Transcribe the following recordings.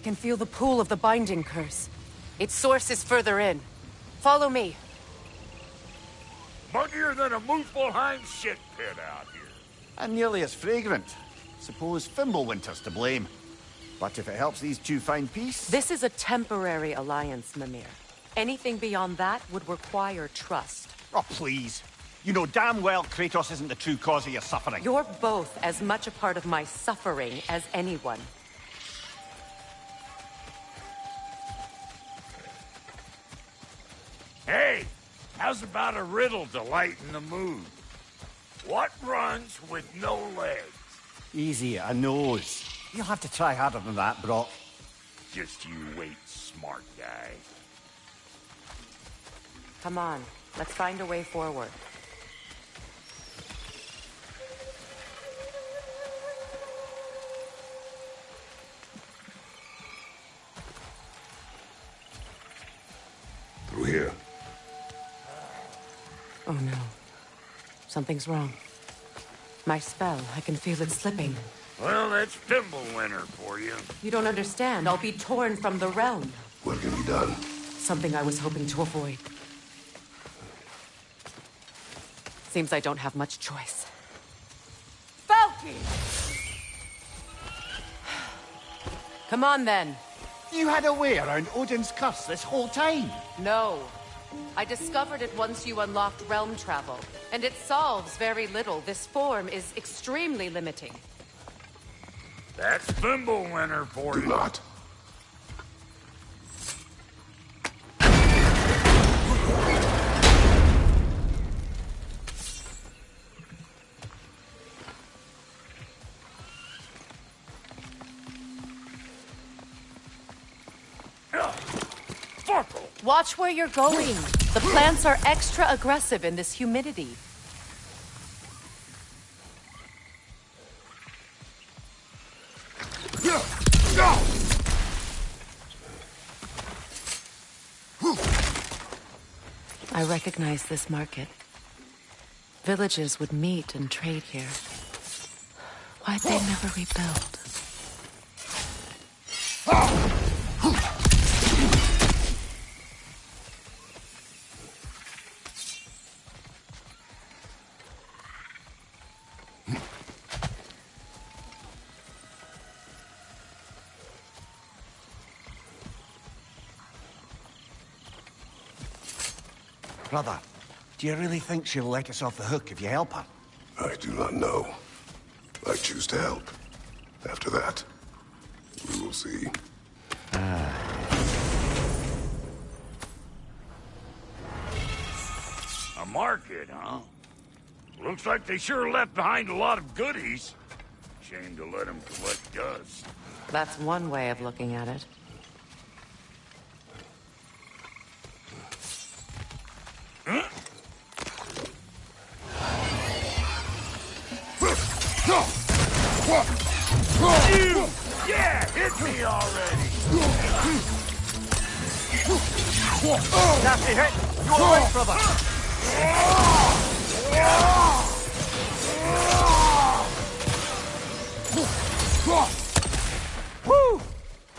can feel the pool of the binding curse. Its source is further in. Follow me. Muggier than a Muspelheim shit pit out here. And nearly as fragrant. Suppose Fimbulwinter's to blame. But if it helps these two find peace... This is a temporary alliance, Mimir. Anything beyond that would require trust. Oh, please. You know damn well Kratos isn't the true cause of your suffering. You're both as much a part of my suffering as anyone. Hey, how's about a riddle to lighten the mood? What runs with no legs? Easy, a nose. You'll have to try harder than that, Brock. Just you wait, smart guy. Come on, let's find a way forward. Through here. Oh no. Something's wrong. My spell, I can feel it slipping. Well, that's Fimbulwinter for you. You don't understand. I'll be torn from the realm. What can be done? Something I was hoping to avoid. Seems I don't have much choice. Falky! Come on, then. You had a way around Odin's curse this whole time? No. I discovered it once you unlocked realm travel, and it solves very little. This form is extremely limiting. That's Fimbulwinter for Do you. not. Watch where you're going. The plants are extra aggressive in this humidity. I recognize this market. Villages would meet and trade here. Why'd they never rebuild? Brother, do you really think she'll let us off the hook if you help her? I do not know. I choose to help. After that, we will see. A market, huh? Looks like they sure left behind a lot of goodies. Shame to let them collect dust. That's one way of looking at it. Yeah, hit me already! Nasty hit! You alright, brother? Woo!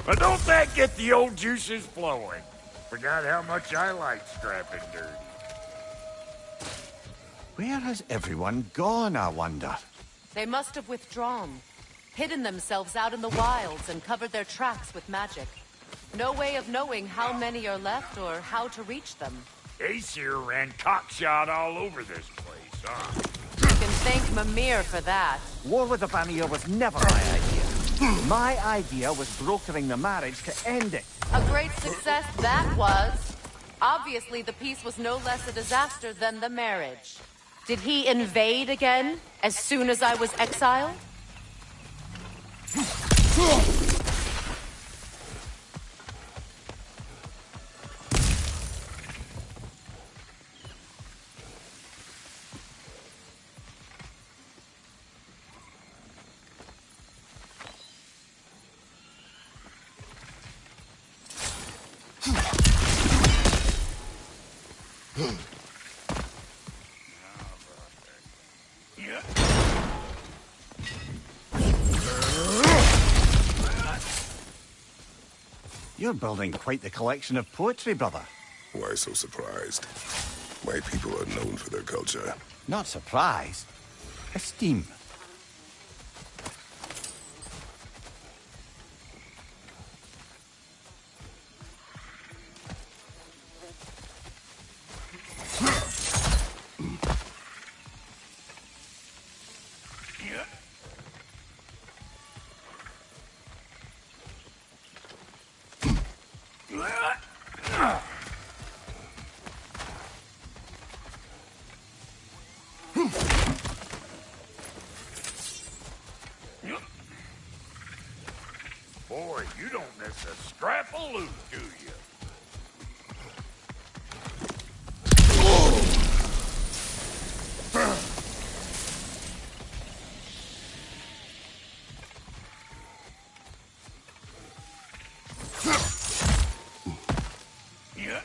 But don't that get the old juices flowing? Forgot how much I like scrapping dirt. Where has everyone gone, I wonder? They must have withdrawn, hidden themselves out in the wilds and covered their tracks with magic. No way of knowing how many are left or how to reach them. Aesir ran cockshot all over this place, huh? You can thank Mimir for that. War with the Vanir was never my idea. My idea was brokering the marriage to end it. A great success that was. Obviously, the peace was no less a disaster than the marriage. Did he invade again, as soon as I was exiled? You're building quite the collection of poetry, brother. Why so surprised? My people are known for their culture. Not surprised. Esteem. Boy, you don't miss a scrap of loot, do you? Yeah.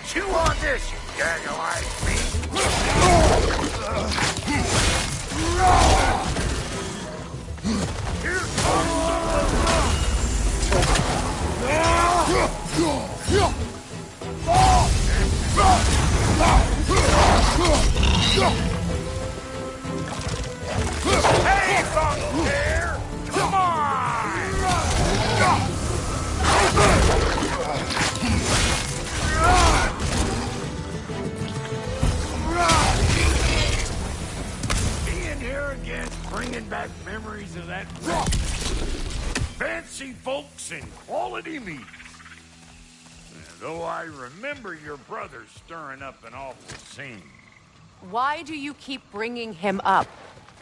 Chew on this, you gaggle-eyed beast! Here Hey, Bunk there! Come on! Being here again, bringing back memories of that fancy folks and quality meats. Though I remember your brother stirring up an awful scene. Why do you keep bringing him up?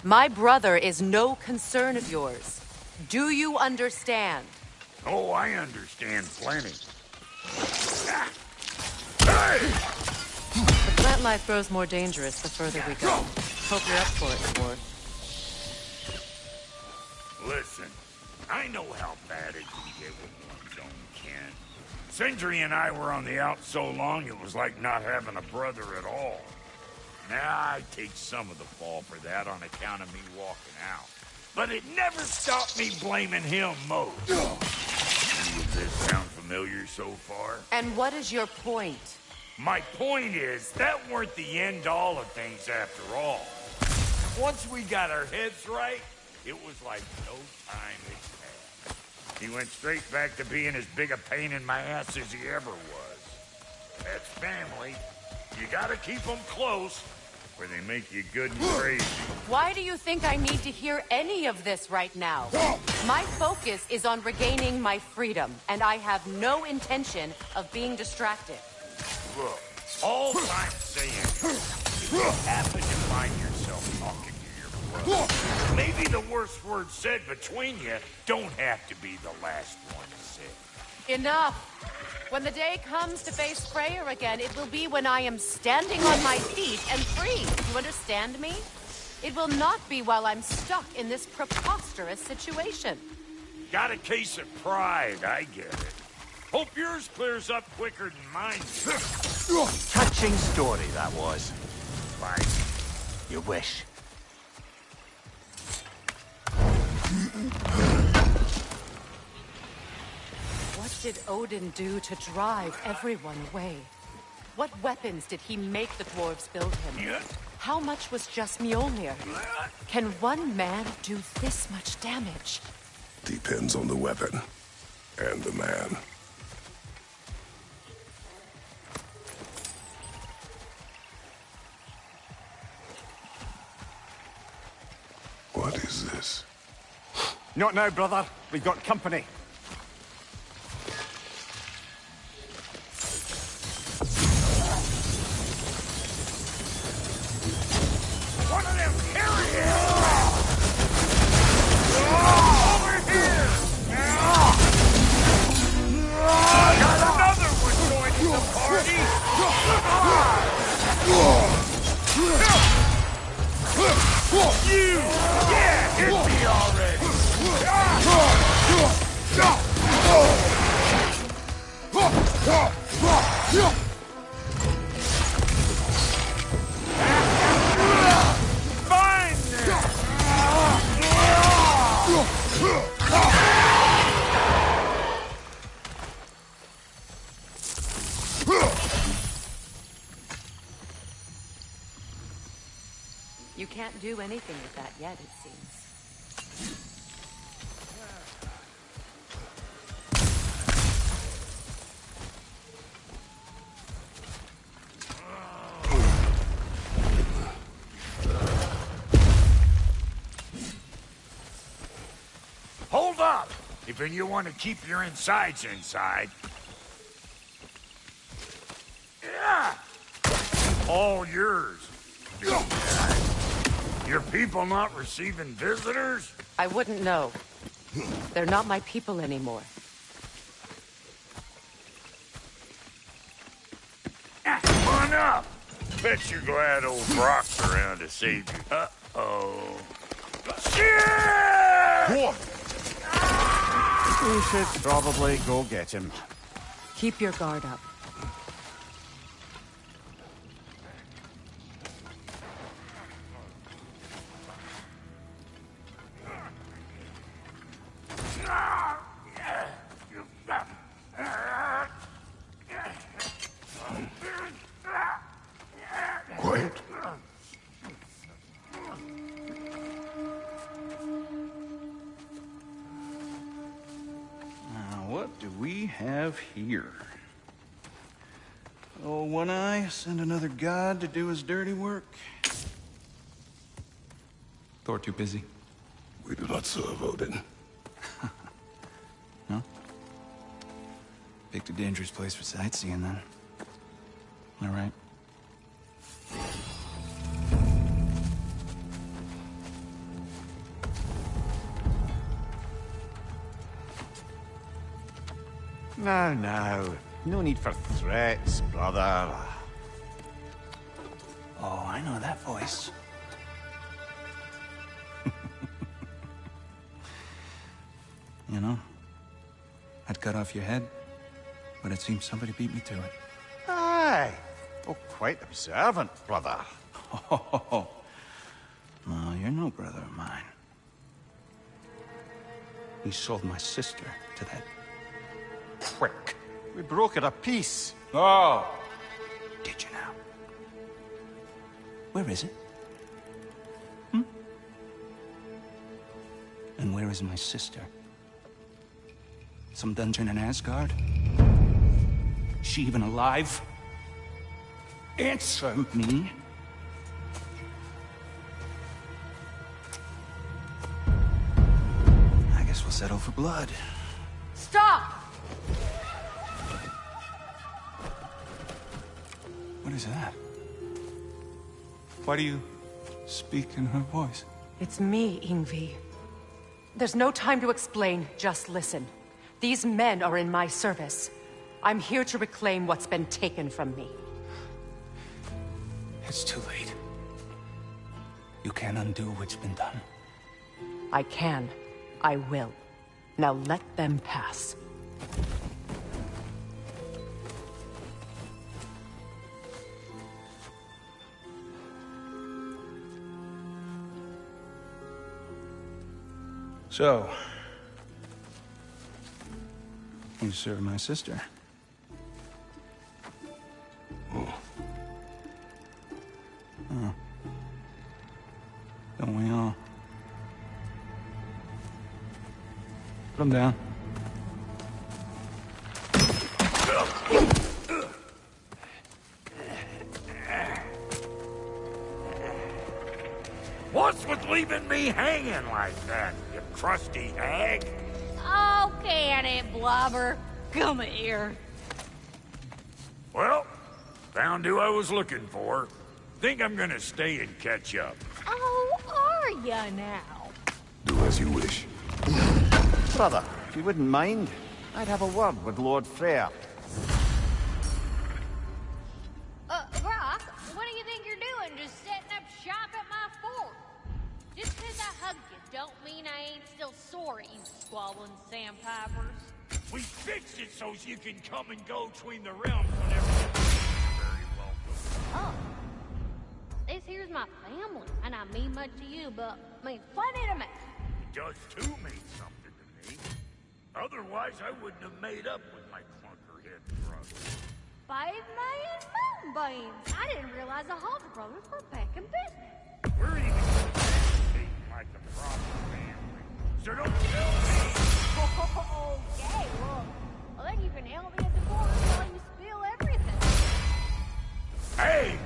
My brother is no concern of yours. Do you understand? Oh, I understand plenty. Ah. Hey! The plant life grows more dangerous the further we go. Hope you're up for it, sport. Listen, I know how bad it can get with one's own kin. Sindri and I were on the out so long it was like not having a brother at all. Now I take some of the fall for that on account of me walking out. But it never stopped me blaming him most. Does this sound familiar so far? And what is your point? My point is, that weren't the end-all of things after all. Once we got our heads right, it was like no time had passed. He went straight back to being as big a pain in my ass as he ever was. That's family. You gotta keep them close, or they make you good and crazy. Why do you think I need to hear any of this right now? My focus is on regaining my freedom, and I have no intention of being distracted. Look, all I'm saying is, if you happen to find yourself talking to your brother, maybe the worst words said between you don't have to be the last one said. Enough! When the day comes to face Freya again, it will be when I am standing on my feet and free. You understand me? It will not be while I'm stuck in this preposterous situation. Got a case of pride, I get it. Hope yours clears up quicker than mine. Touching story, that was. Like, You wish. What did Odin do to drive everyone away? What weapons did he make the dwarves build him? yeah. How much was just Mjolnir? Can one man do this much damage? Depends on the weapon and the man. What is this? Not now, brother. We've got company. One of them carriers! Over here! Got another one going You can't do anything with that yet, it seems. Hold up! If you want to keep your insides inside. Yeah! All yours. Your people not receiving visitors? I wouldn't know. They're not my people anymore. Come on up! Bet you're glad old Brock's around to save you. Uh-oh. Shit! What? We should probably go get him. Keep your guard up. Quiet. What do we have here? Oh, One Eye, send another god to do his dirty work? Thor too busy? We do not serve Odin. No? Picked a dangerous place for sightseeing, then. All right. Now. No need for threats, brother. Oh, I know that voice. You know, I'd cut off your head, but it seems somebody beat me to it. Aye. Oh, quite observant, brother. Oh, no, you're no brother of mine. You sold my sister to that prick. We broke it a piece. Oh! Did you now? Where is it? And where is my sister? Some dungeon in Asgard? She even alive? Answer me. I guess we'll settle for blood. Stop! What is that? Why do you speak in her voice? It's me, Ingvi. There's no time to explain, just listen. These men are in my service. I'm here to reclaim what's been taken from me. It's too late. You can't undo what's been done. I can. I will. Now let them pass. So, you serve my sister. Oh. Don't we all? Put him down. What's with leaving me hanging like that, you crusty hag? Oh, can it, Blobber? Come here. Well, found who I was looking for. Think I'm gonna stay and catch up. Oh, are ya now? Do as you wish. Brother, if you wouldn't mind, I'd have a word with Lord Freya. Brock, what do you think you're doing just setting up shop at my fort? Just 'cause I hugged you don't mean I ain't still sore, you squabbling sandpipers. We fixed it so you can come and go between the realms whenever you're very welcome. Oh. This here's my family, and I mean much to you, but means plenty to me. It does too mean something to me. Otherwise, I wouldn't have made up with my clunkerhead brother. 5 million moonbeams! I didn't realize the Hawk brothers were back in business. We're even communicating like a proper family. So don't tell me. Okay, well, then you can help me at the bar while you spill everything. Hey!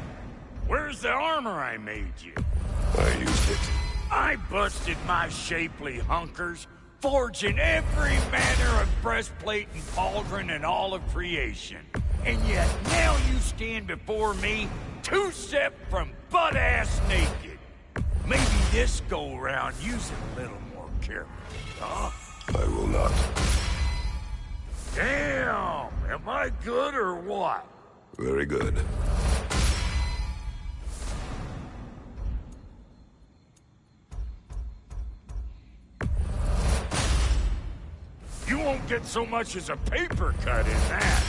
Where's the armor I made you? I used it. I busted my shapely hunkers, forging every manner of breastplate and pauldron in all of creation. And yet now you stand before me, two-step from butt-ass naked. Maybe this go-round use it a little more carefully, huh? I will not. Damn! Am I good or what? Very good. You won't get so much as a paper cut in that.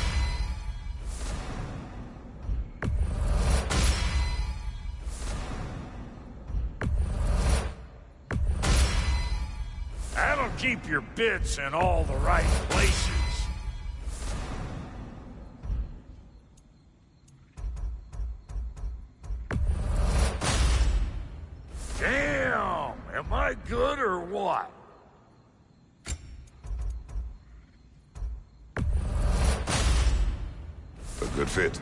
That'll keep your bits in all the right places. Damn! Am I good or what? A good fit.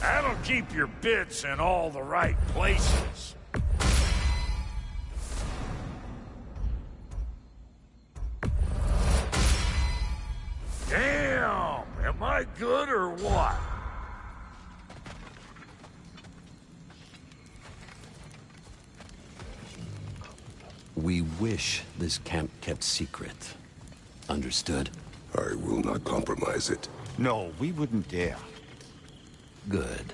That'll keep your bits in all the right places. Damn! Am I good or what? We wish this camp kept secret. Understood? I will not compromise it. No, we wouldn't dare. Good.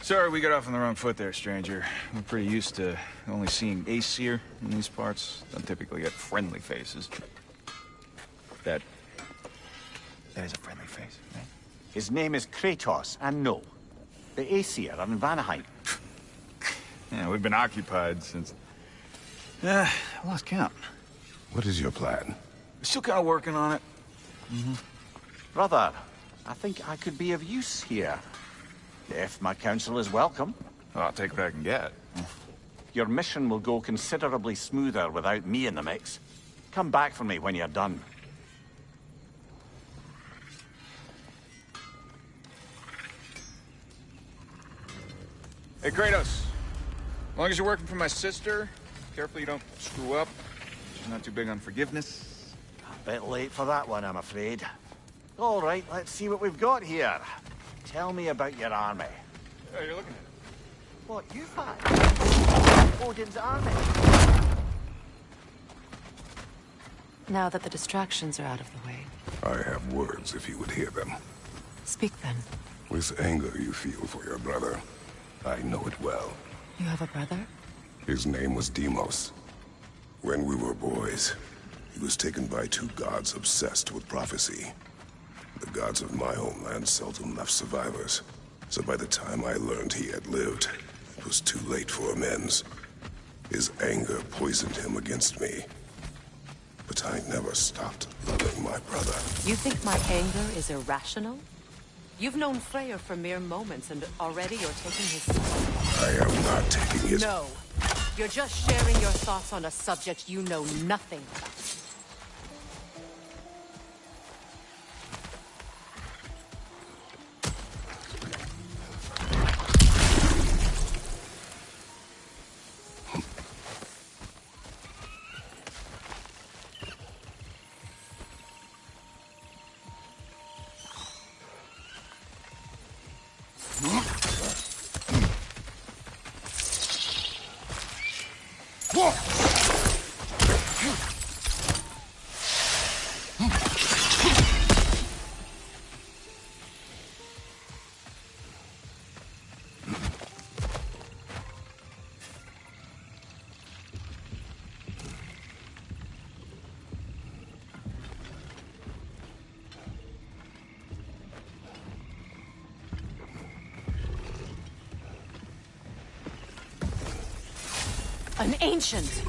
Sorry we got off on the wrong foot there, stranger. We're pretty used to only seeing Aesir in these parts. Don't typically get friendly faces. That is a friendly face, right? His name is Kratos, and no. The Aesir are in Vanaheim. Yeah, we've been occupied since... I lost count. What is your plan? We're still kind of working on it. Brother, I think I could be of use here. If my counsel is welcome. Well, I'll take what I can get. Your mission will go considerably smoother without me in the mix. Come back for me when you're done. Hey, Kratos. As long as you're working for my sister, careful you don't screw up. She's not too big on forgiveness. A bit late for that one, I'm afraid. All right, let's see what we've got here. Tell me about your army. Oh, you're looking at it. What, you find? Odin's army. Now that the distractions are out of the way, I have words if you would hear them. speak then. This anger you feel for your brother, I know it well. You have a brother? His name was Deimos. When we were boys, he was taken by two gods obsessed with prophecy. The gods of my homeland seldom left survivors, so by the time I learned he had lived, it was too late for amends. His anger poisoned him against me. But I never stopped loving my brother. You think my anger is irrational? You've known Freya for mere moments, and already you're taking his side. I am not taking his... No. You're just sharing your thoughts on a subject you know nothing about. An ancient.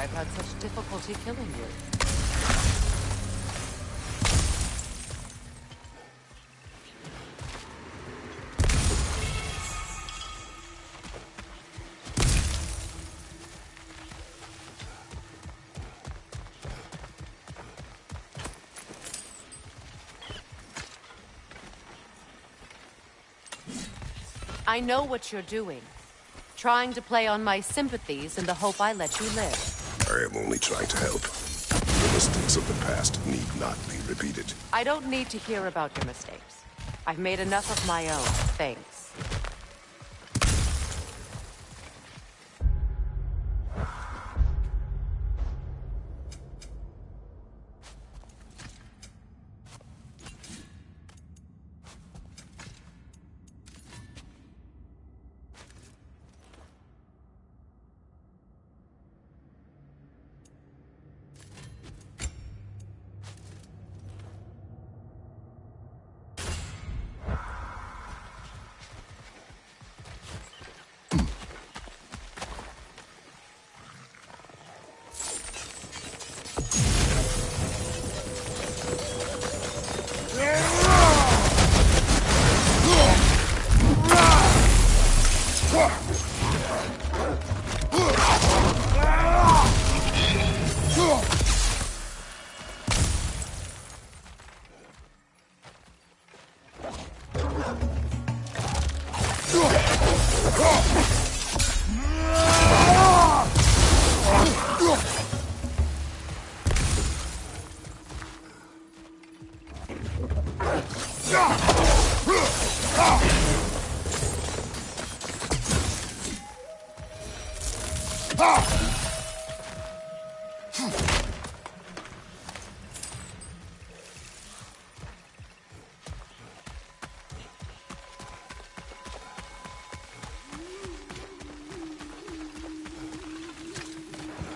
I've had such difficulty killing you. I know what you're doing. Trying to play on my sympathies in the hope I let you live. I am only trying to help. The mistakes of the past need not be repeated. I don't need to hear about your mistakes. I've made enough of my own, thanks.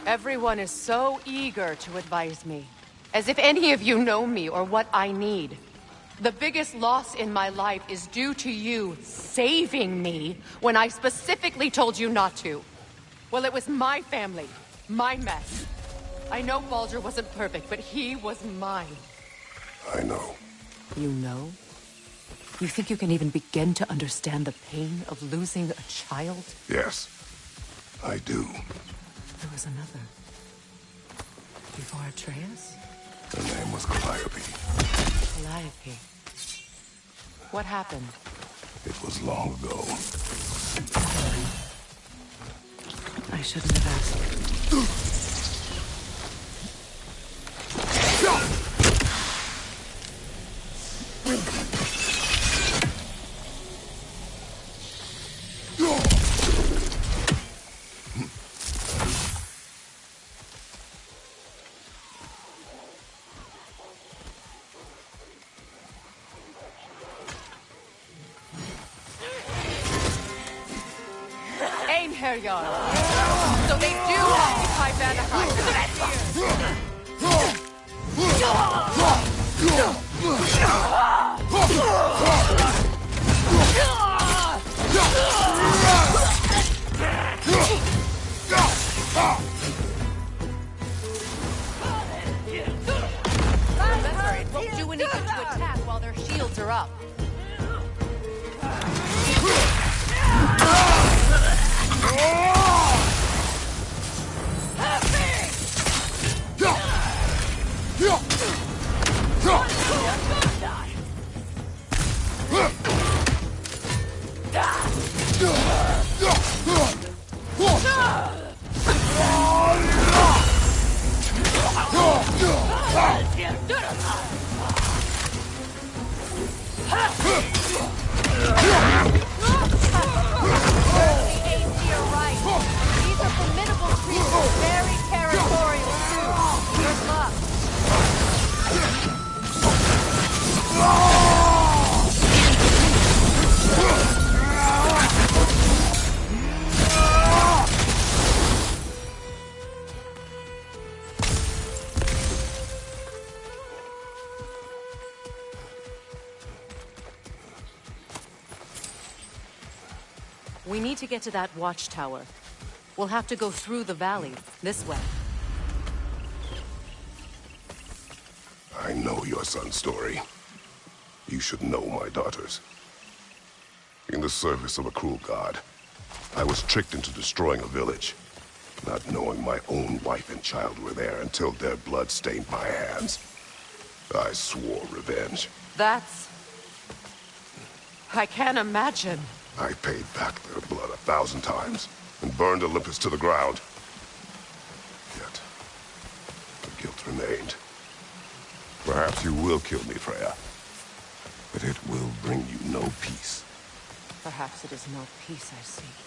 Everyone is so eager to advise me, as if any of you know me or what I need. The biggest loss in my life is due to you saving me when I specifically told you not to. Well, it was my family, my mess. I know Baldur wasn't perfect, but he was mine. I know. You know? You think you can even begin to understand the pain of losing a child? Yes, I do. There was another. Before Atreus? Her name was Calliope. Calliope. What happened? It was long ago. I shouldn't have asked. Herjar. So they do occupy Vanaheim. Remember, it won't do any good to attack while their shields are up. We need to get to that watchtower. We'll have to go through the valley, this way. I know your son's story. You should know my daughter's. In the service of a cruel god, I was tricked into destroying a village, not knowing my own wife and child were there until their blood stained my hands. I swore revenge. That's... I can't imagine. I paid back their blood 1,000 times and burned Olympus to the ground. Yet, the guilt remained. Perhaps you will kill me, Freya, but it will bring you no peace. Perhaps it is no peace I seek.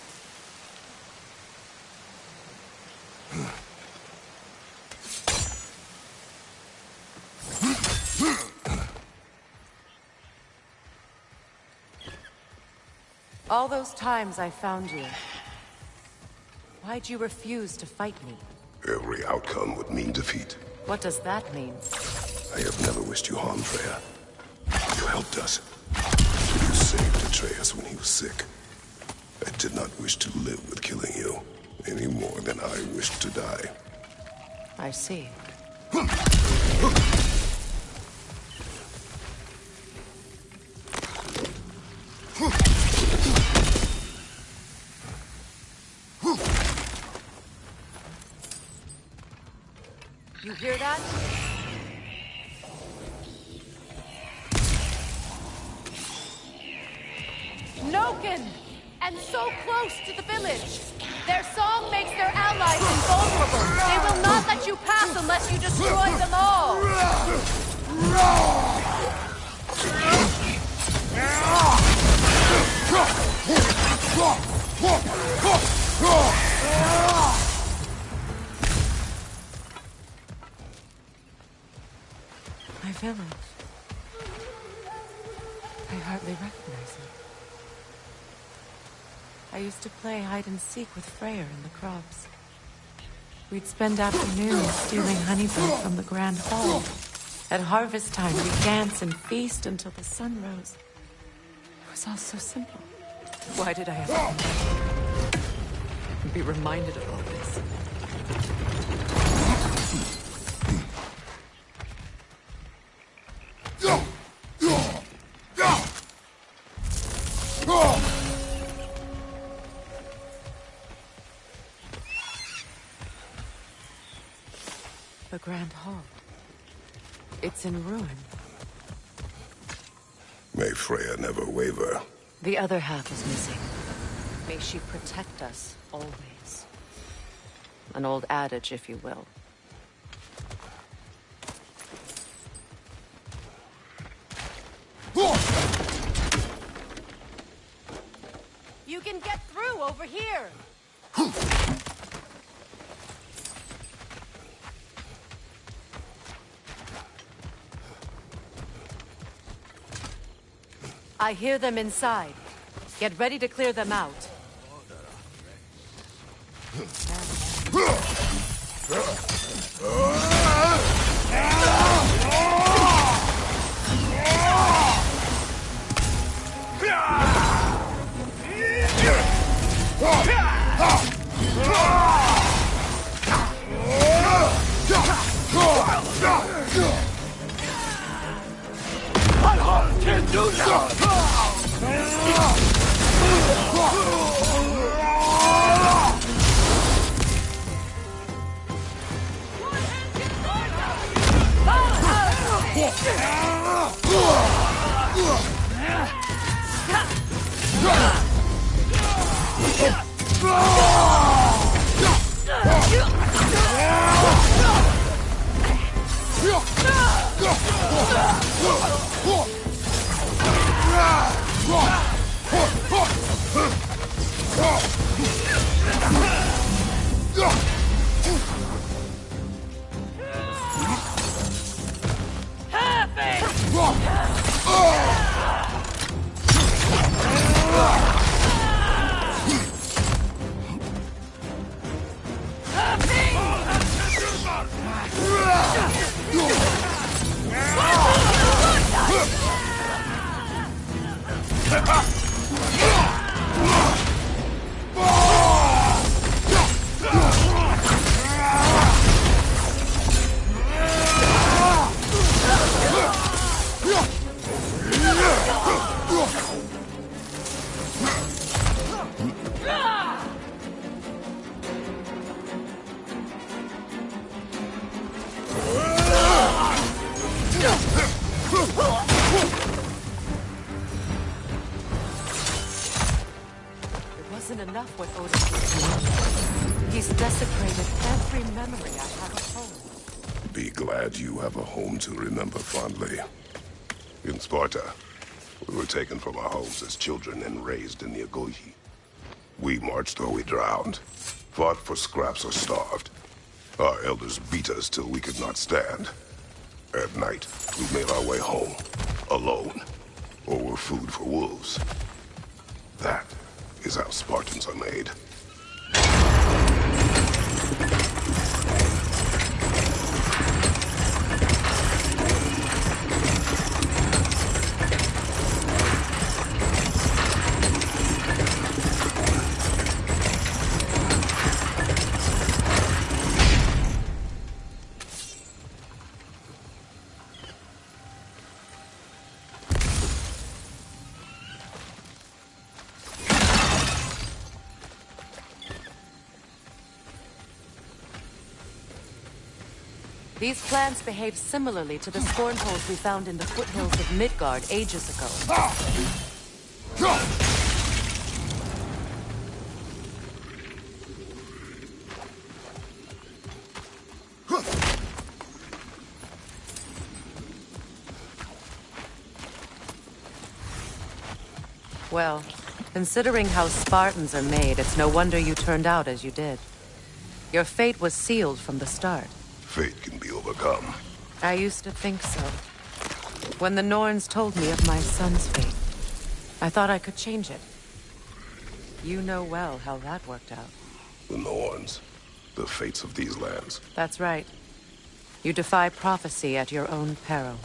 All those times I found you, why'd you refuse to fight me? Every outcome would mean defeat. What does that mean? I have never wished you harm, Freya. You helped us. You saved Atreus when he was sick. I did not wish to live with killing you, any more than I wished to die. I see. You hear that? Noken! And so close to the village! Their song makes their allies invulnerable! They will not let you pass unless you destroy them all! My village. I hardly recognize it. I used to play hide and seek with Freya in the crops. We'd spend afternoons stealing honeybread from the Grand Hall. At harvest time, we'd dance and feast until the sun rose. It was all so simple. Why did I have to be reminded of all this? The Grand Hall. It's in ruin. May Freya never waver. The other half is missing. May she protect us, always. An old adage, if you will. You can get through over here! I hear them inside. Get ready to clear them out. Enough what Odin did to me. He's desecrated every memory I have of home. Be glad you have a home to remember fondly. In Sparta, we were taken from our homes as children and raised in the Agogi. We marched or we drowned, fought for scraps or starved. Our elders beat us till we could not stand. At night, we made our way home, alone, or were food for wolves. That is how Spartans are made. These plants behave similarly to the scornholes we found in the foothills of Midgard ages ago. Well, considering how Spartans are made, it's no wonder you turned out as you did. Your fate was sealed from the start. Fate can be overcome. I used to think so. When the Norns told me of my son's fate, I thought I could change it. You know well how that worked out. The Norns, the fates of these lands. That's right. You defy prophecy at your own peril.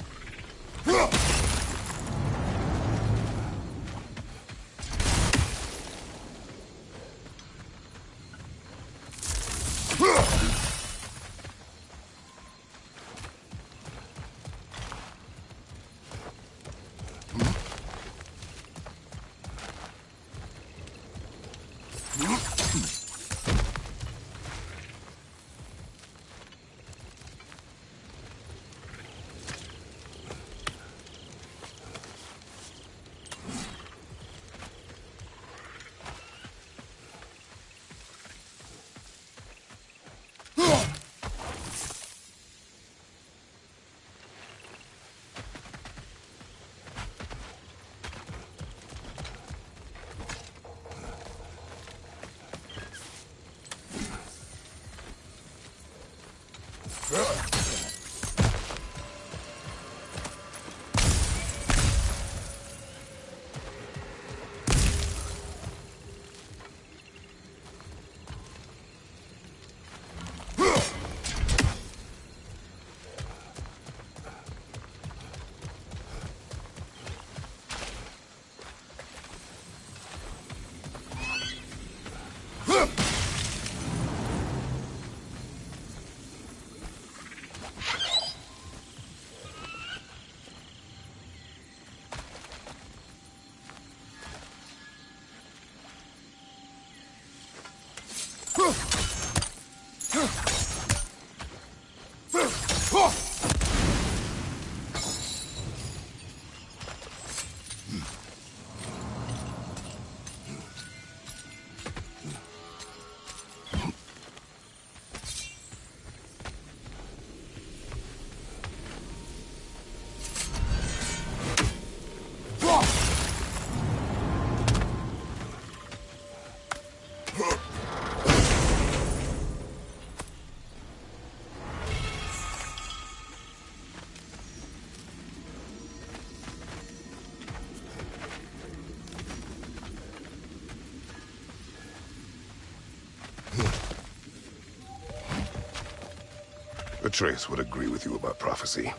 Atreus would agree with you about prophecy.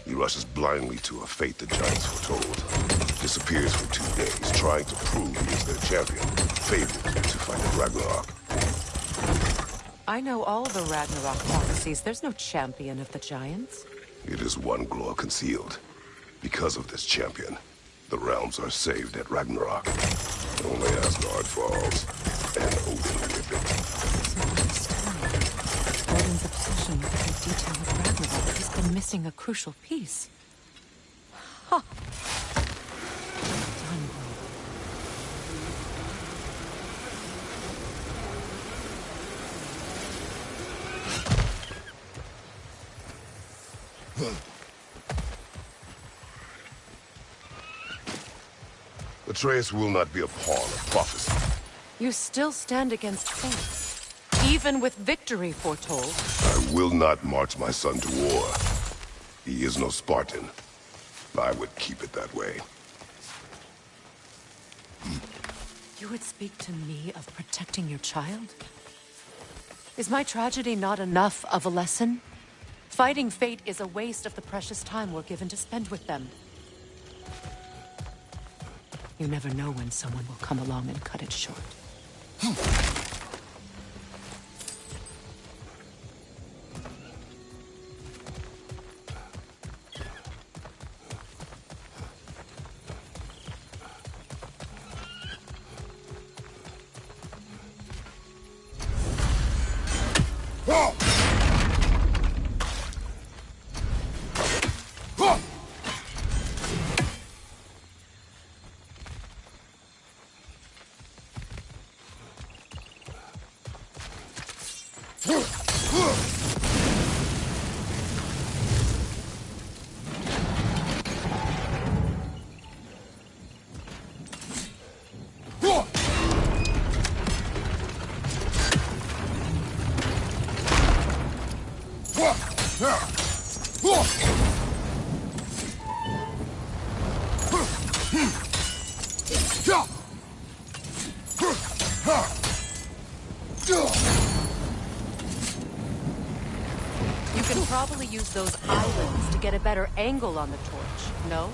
He rushes blindly to a fate the giants foretold. Disappears for 2 days, trying to prove he is their champion. Fabled to fight at Ragnarok. I know all the Ragnarok prophecies. There's no champion of the giants. It is one glow concealed. Because of this champion, the realms are saved at Ragnarok. Only Asgard falls, and Odin with it. Odin's obsession with every detail of Ragnarok has been missing a crucial piece. Ha! Done. Atreus will not be a pawn of prophecy. You still stand against fate, even with victory foretold. I will not march my son to war. He is no Spartan. I would keep it that way. You would speak to me of protecting your child? Is my tragedy not enough of a lesson? Fighting fate is a waste of the precious time we're given to spend with them. You never know when someone will come along and cut it short. You can probably use those islands to get a better angle on the torch, no?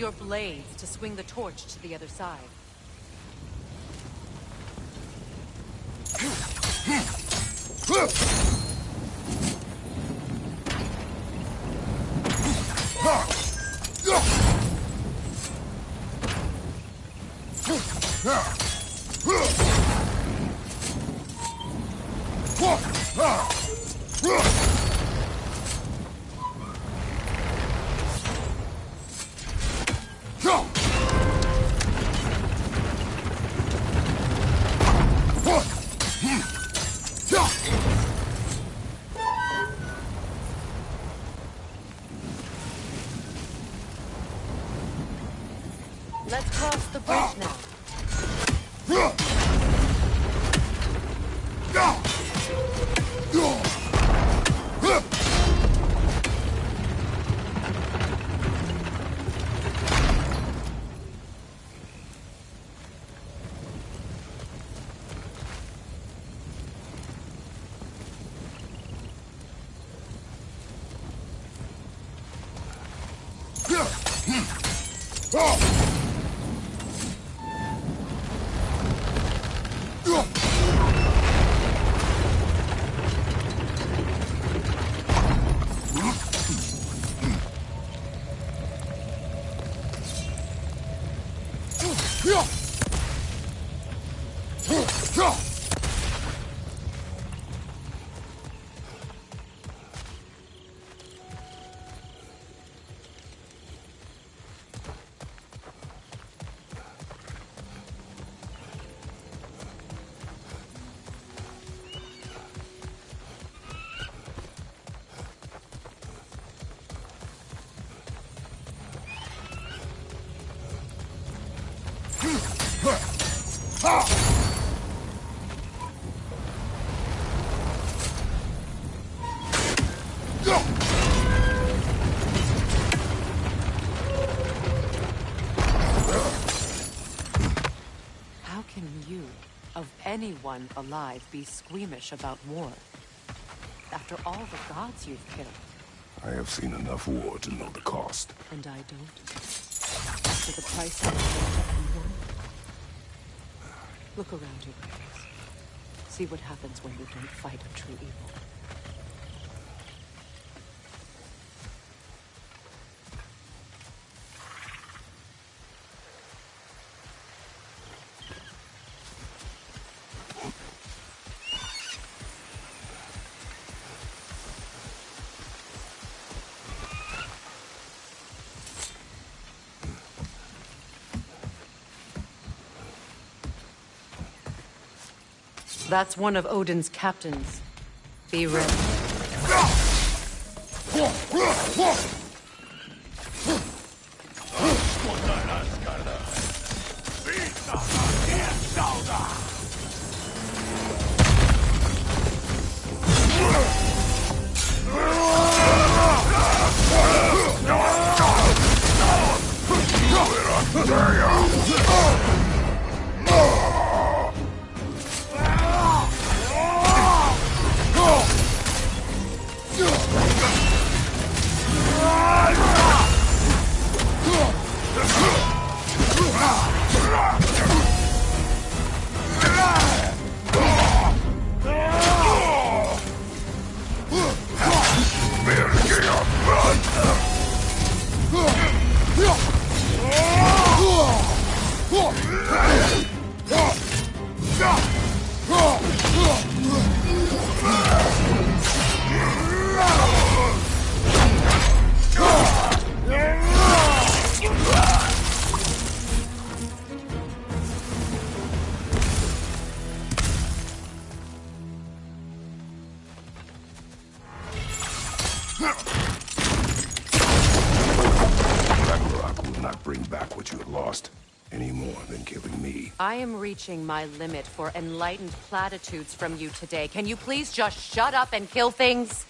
your blades to swing the torch to the other side. Let's cross the bridge now. How can you, of anyone alive, be squeamish about war? After all the gods you've killed. I have seen enough war to know the cost. And I don't. After the price I paid for war. Look around you, Kratos. See what happens when you don't fight a true evil. That's one of Odin's captains. Be ready. Ragnarok will not bring back what you have lost, any more than killing me. I am reaching my limit for enlightened platitudes from you today. Can you please just shut up and kill things?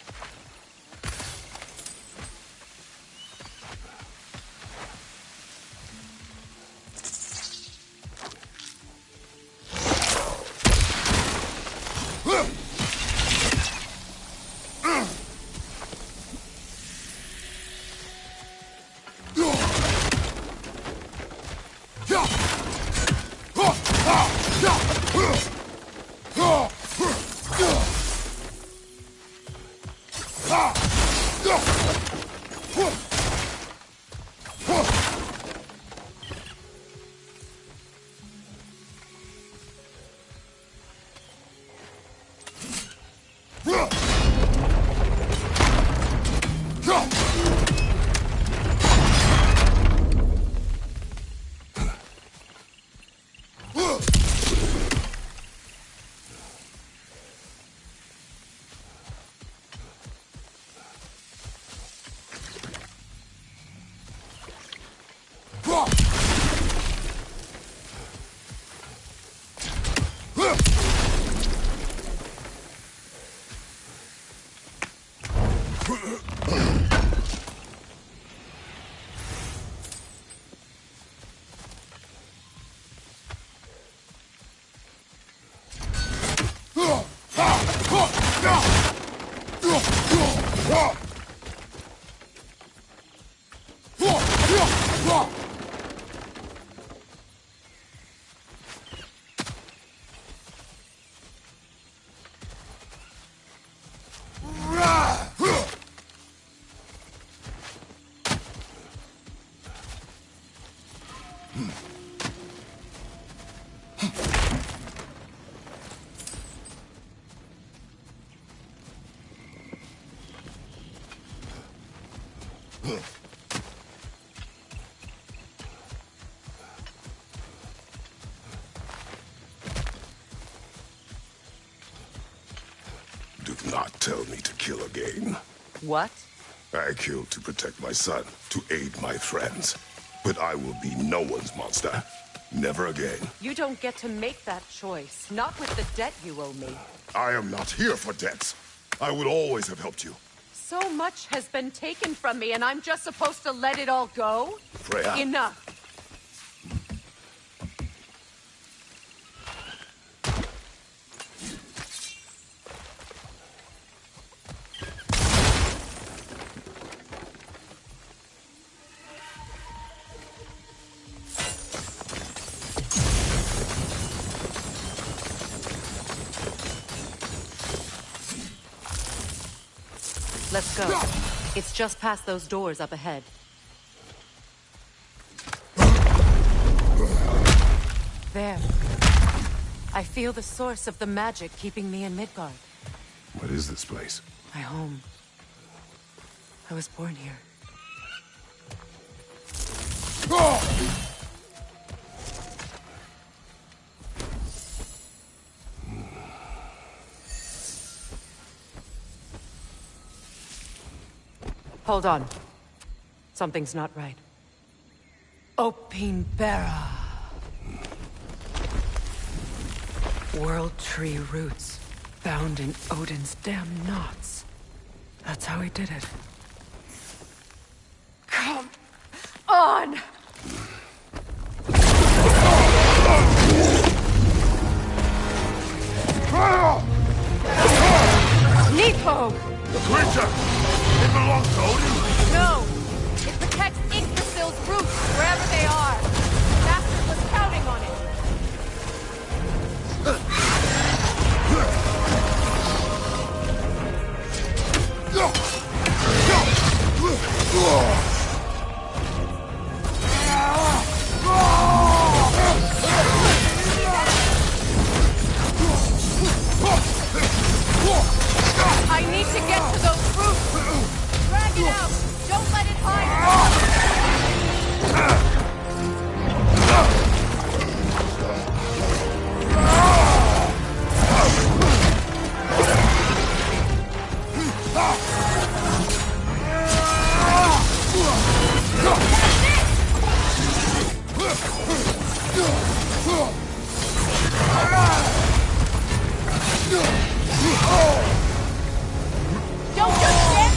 Do not tell me to kill again. What? I killed to protect my son, to aid my friends. But I will be no one's monster. Never again. You don't get to make that choice. Not with the debt you owe me. I am not here for debts. I would always have helped you. So much has been taken from me, and I'm just supposed to let it all go? Freya. Enough. Let's go. It's just past those doors up ahead. There. I feel the source of the magic keeping me in Midgard. What is this place? My home. I was born here. Hold on. Something's not right. Opinbera. World Tree roots, bound in Odin's damn knots. That's how he did it. Come on! Neathog! The creature! It belongs to Odin? No! It protects Yggdrasil's roots wherever they are. Master was counting on it. I need to get to those roots. Drag it out. Don't let it hide. Don't just get...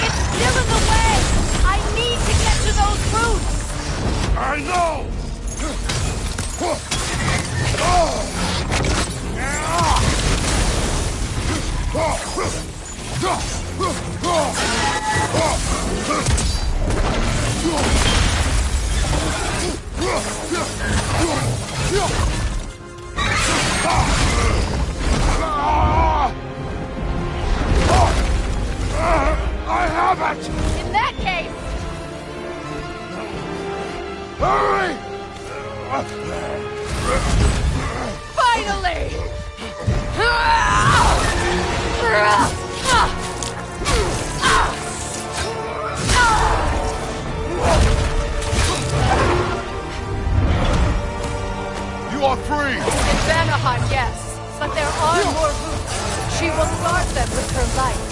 It's still in the way! I need to get to those roots! I know! I have it! In that case... Hurry! Finally! You are free! In Vanaheim, yes. But there are more roots. She will guard them with her life.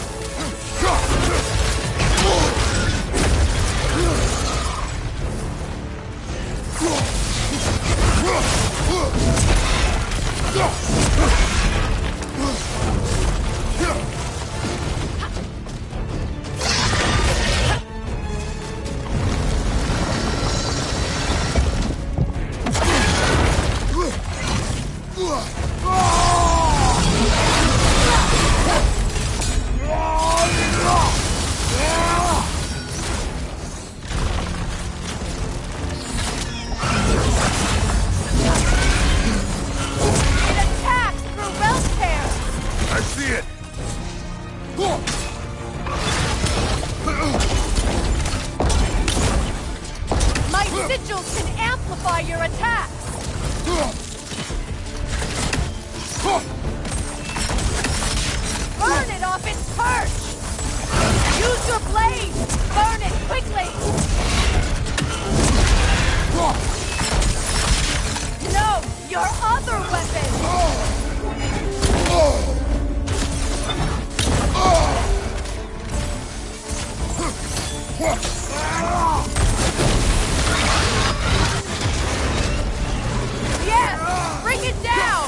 Burn it off its perch! Use your blade! Burn it quickly! No! Your other weapon! Yes! Bring it down!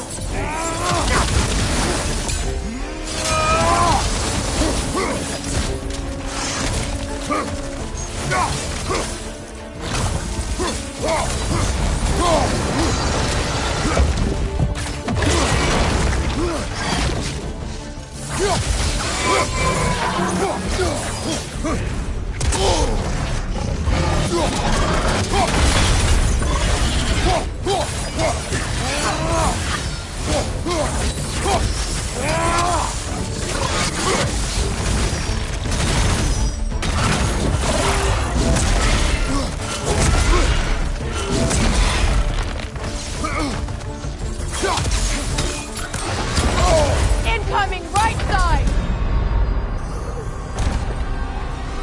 Incoming right side!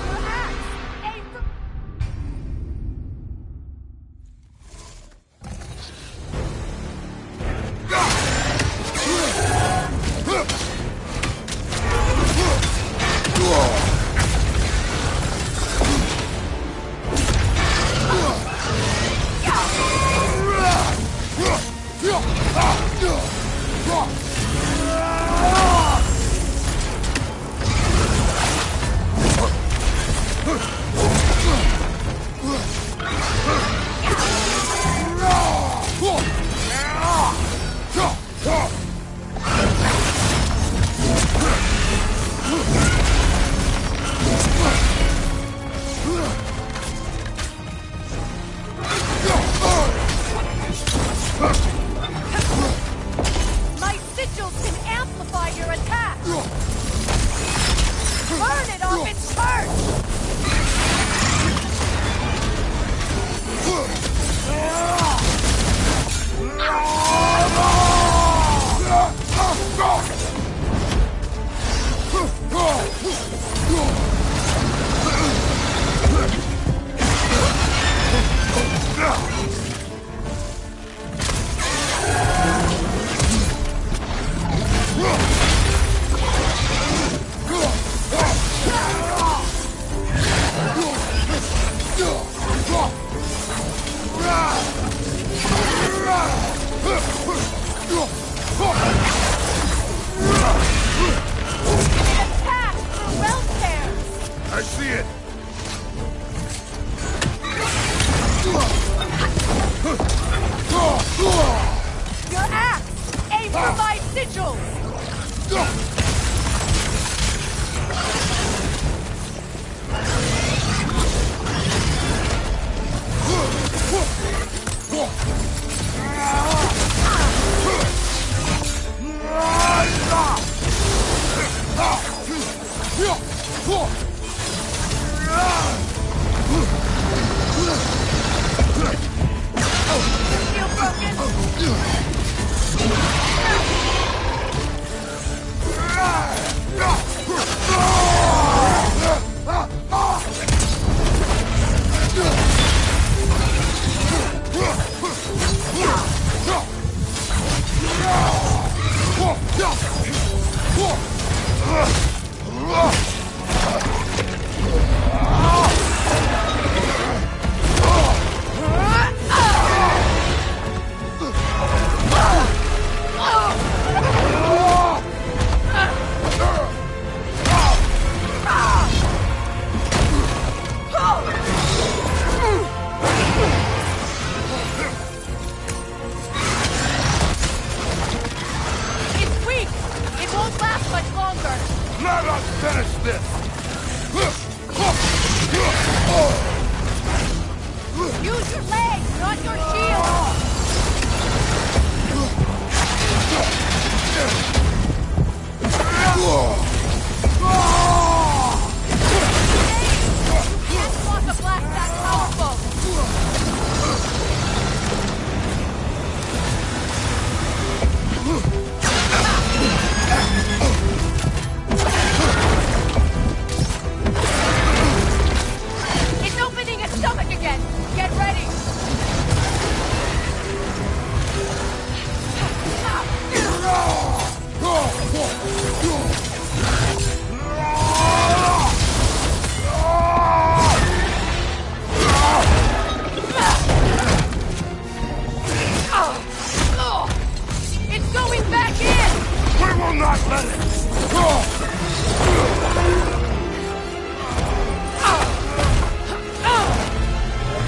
Your axe! Aim for... My sigils can amplify your attack! Burn it off its perch! Attack through realm tears! I see it. Your axe! Aim for my sigils! Feel broken? Let us finish this! Use your legs, not your shield! You can't block a blast that powerful! not let it!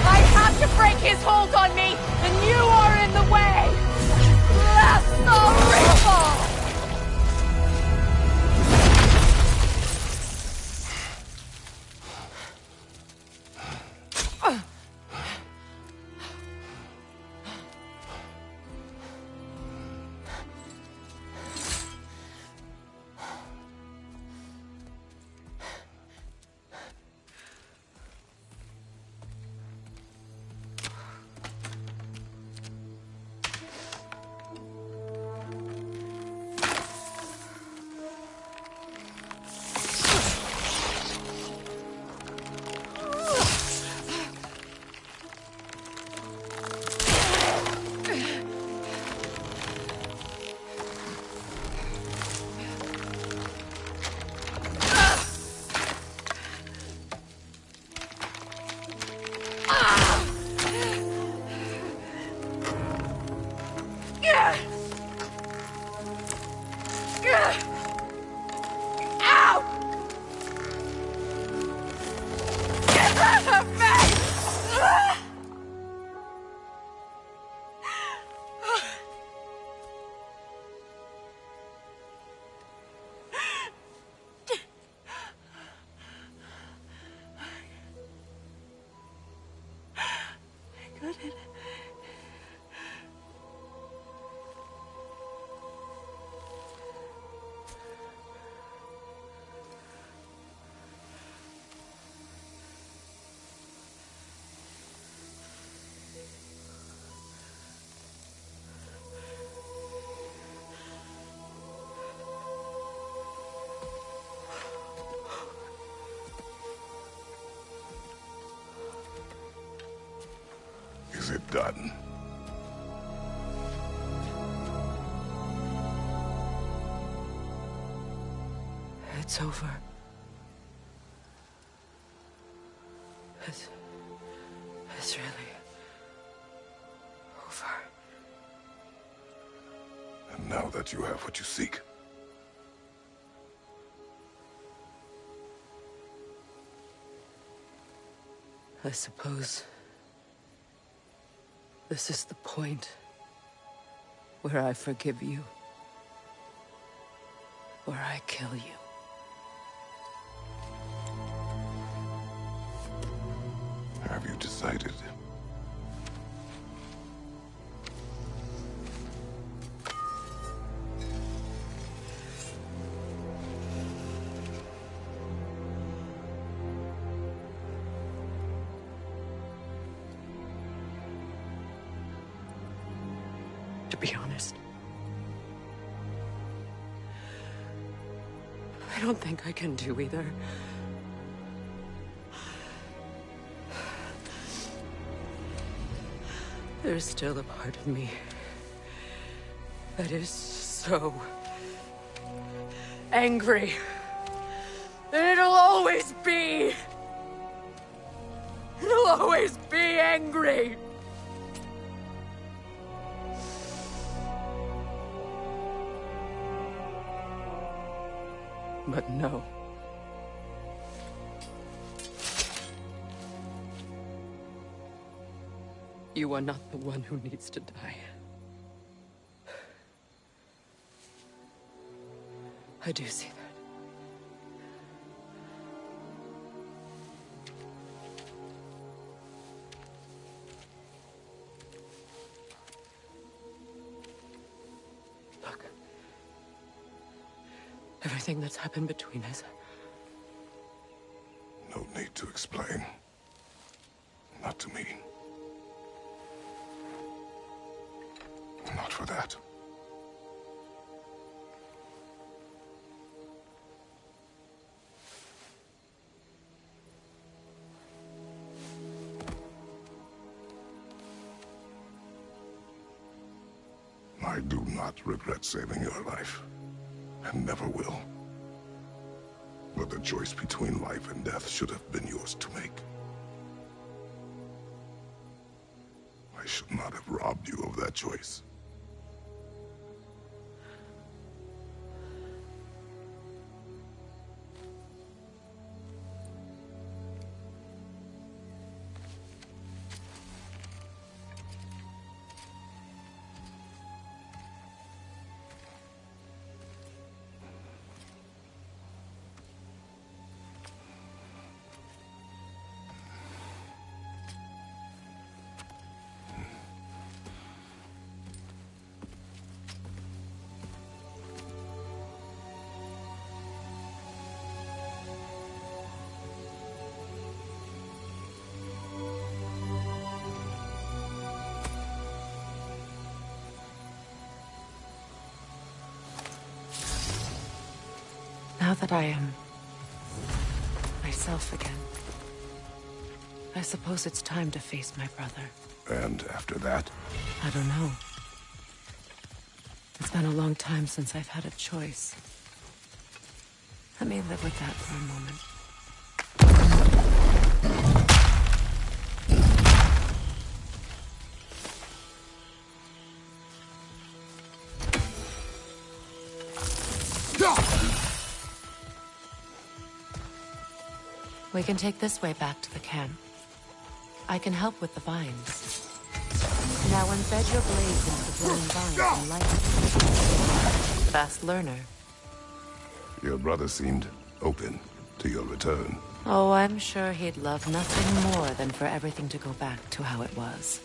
I have to break his hold on me, and you are in the way! Blast the ripple! Is it done? It's over. It's really over. And now that you have what you seek, I suppose this is the point where I forgive you, where I kill you. have you decided? To be honest, I don't think I can do either. There's still a part of me that is so angry. And it'll always be. It'll always be angry. But no. You are not the one who needs to die. I do see that. Look. Everything that's happened between us. No need to explain. Not to me. Not for that. I do not regret saving your life, and never will. But the choice between life and death should have been yours to make. I should not have robbed you of that choice. Now that I am myself again, I suppose it's time to face my brother. And after that? I don't know. It's been a long time since I've had a choice. Let me live with that for a moment. We can take this way back to the camp. I can help with the vines. Now embed your blades into the glowing vines and light them. Fast learner. Your brother seemed open to your return. Oh, I'm sure he'd love nothing more than for everything to go back to how it was,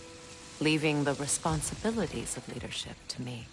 leaving the responsibilities of leadership to me.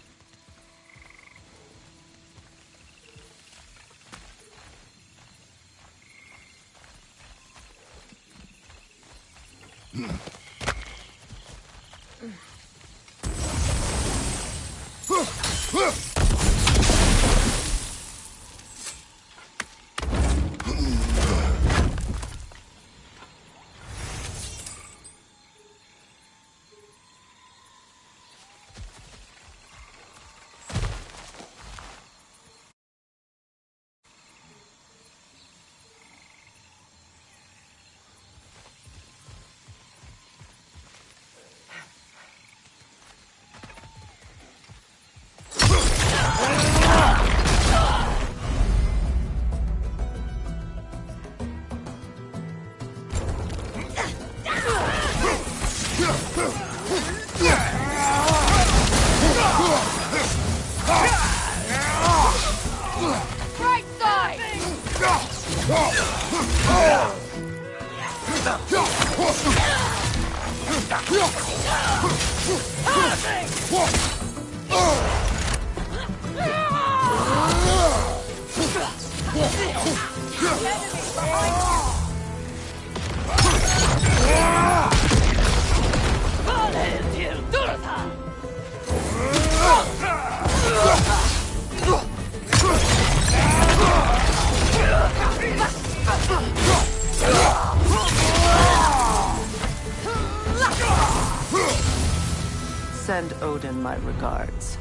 Send Odin my regards.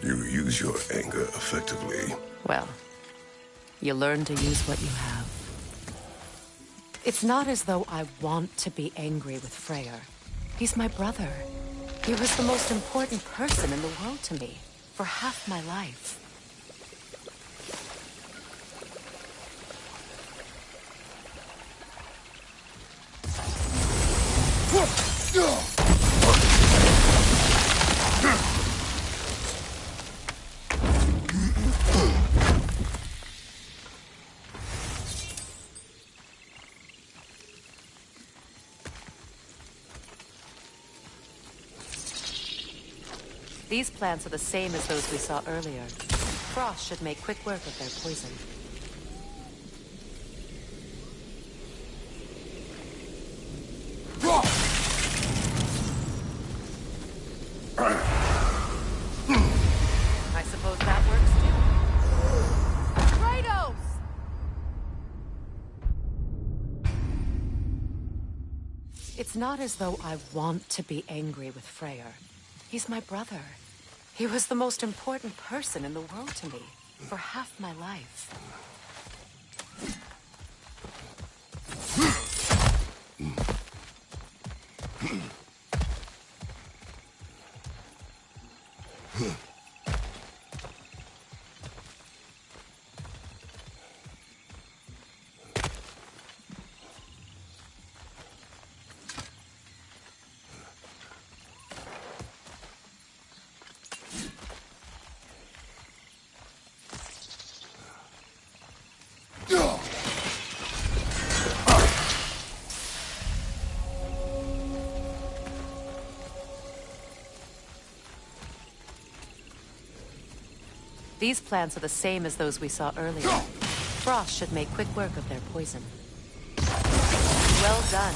You use your anger effectively. Well, you learn to use what you have. It's not as though I want to be angry with Freya. He's my brother. He was the most important person in the world to me for half my life. These plants are the same as those we saw earlier. Frost should make quick work of their poison. I suppose that works too. Kratos! It's not as though I want to be angry with Freya. He's my brother. He was the most important person in the world to me for half my life. These plants are the same as those we saw earlier. Frost should make quick work of their poison. Well done.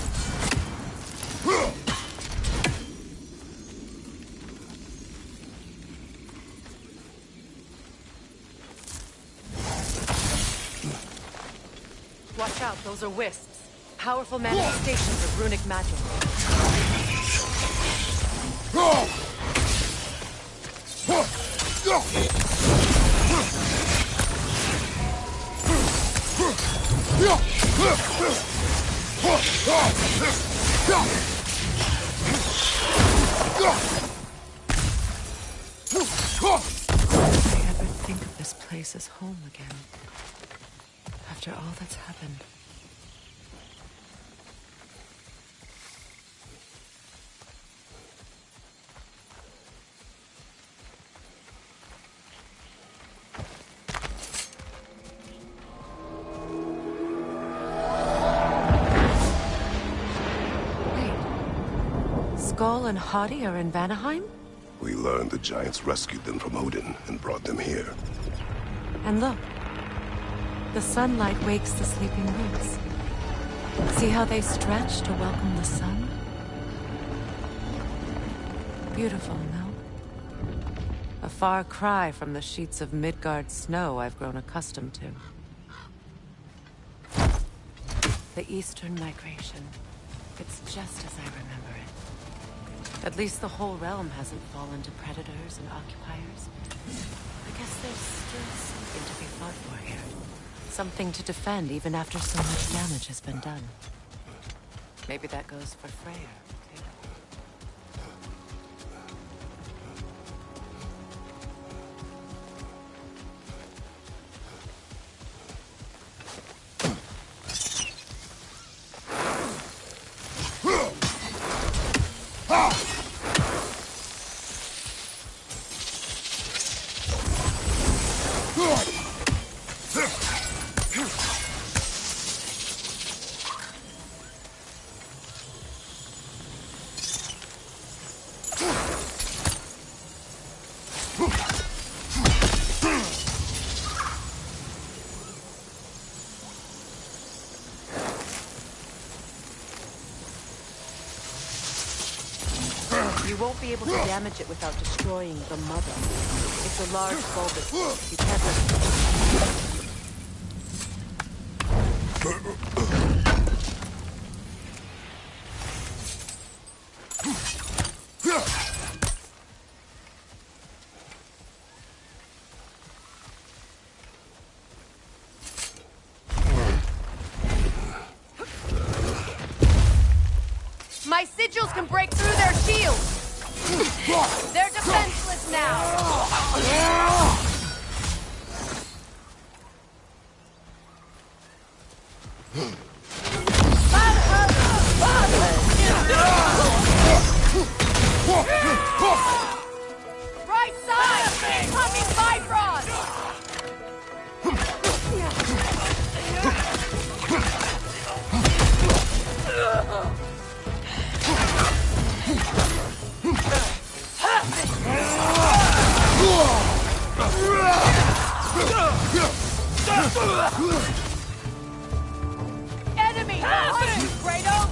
Watch out, those are wisps. Powerful manifestations of runic magic. I ever think of this place as home again? After all that's happened. Wait. Skull and Hadi are in Vanaheim? We learned the giants rescued them from Odin and brought them here. And look. The sunlight wakes the sleeping roots. See how they stretch to welcome the sun? Beautiful, no? A far cry from the sheets of Midgard snow I've grown accustomed to. The Eastern Migration. It's just as I remember it. At least the whole realm hasn't fallen to predators and occupiers. I guess there's still something to be fought for here. Something to defend even after so much damage has been done. Maybe that goes for Freya, too. You won't be able to damage it without destroying the mother. It's a large bulbous. You can't let My sigils can break through their shields! They're defenseless now! Right side! Incoming Bifrost! Enemy! On you, Kratos!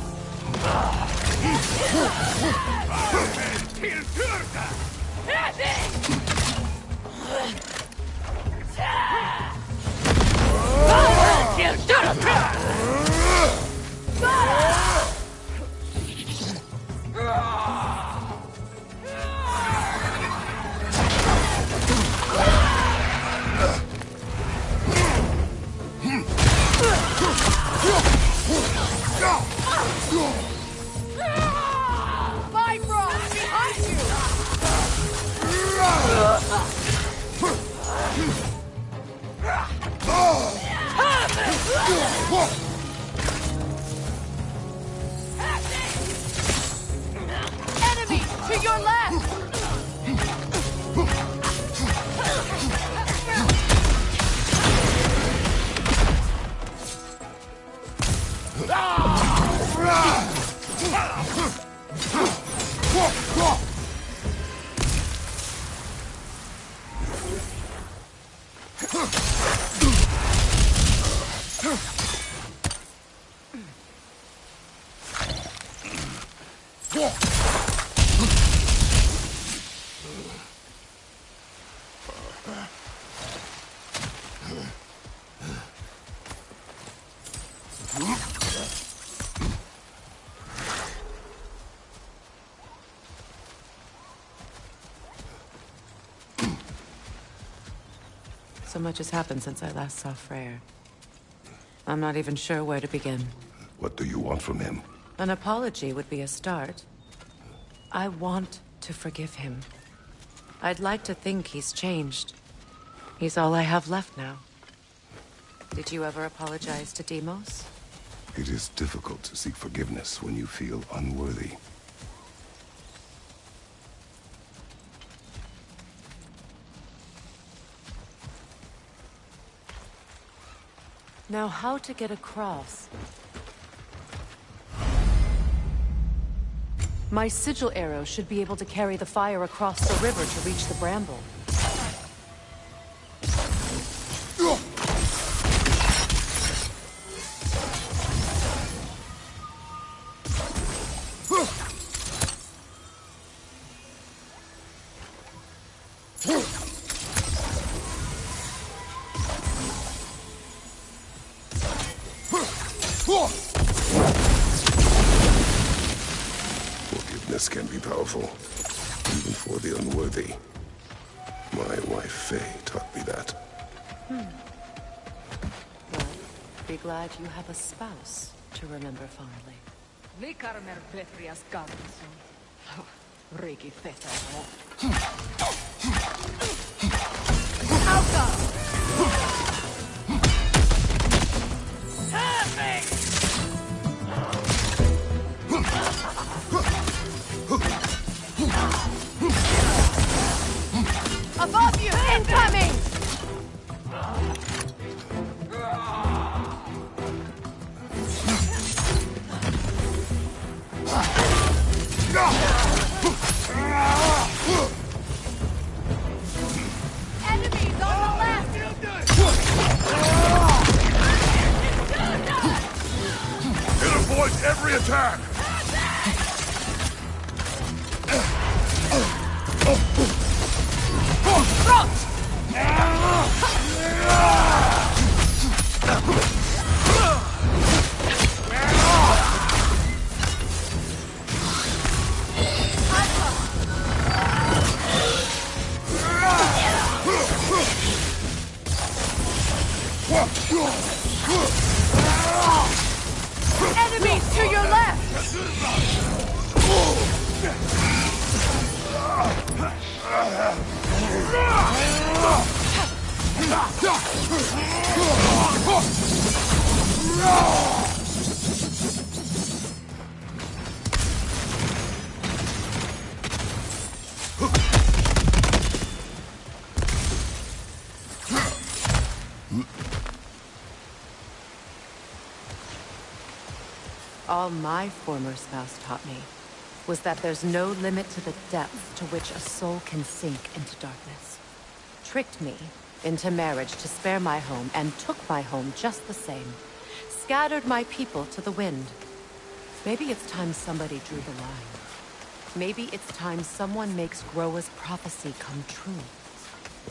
Bifrost, behind you! Enemy, to your left! So much has happened since I last saw Freyr. I'm not even sure where to begin. What do you want from him? An apology would be a start. I want to forgive him. I'd like to think he's changed. He's all I have left now. Did you ever apologize to Deimos? It is difficult to seek forgiveness when you feel unworthy. Now, how to get across? My sigil arrow should be able to carry the fire across the river to reach the bramble. Forgiveness can be powerful, even for the unworthy. My wife, Faye, taught me that. Well, be glad you have a spouse to remember fondly. Above you! Incoming! Enemies on the left! It avoids every attack! Enemies to your left! All my former spouse taught me was that there's no limit to the depth to which a soul can sink into darkness. Tricked me into marriage to spare my home and took my home just the same. Scattered my people to the wind. Maybe it's time somebody drew the line. Maybe it's time someone makes Groa's prophecy come true.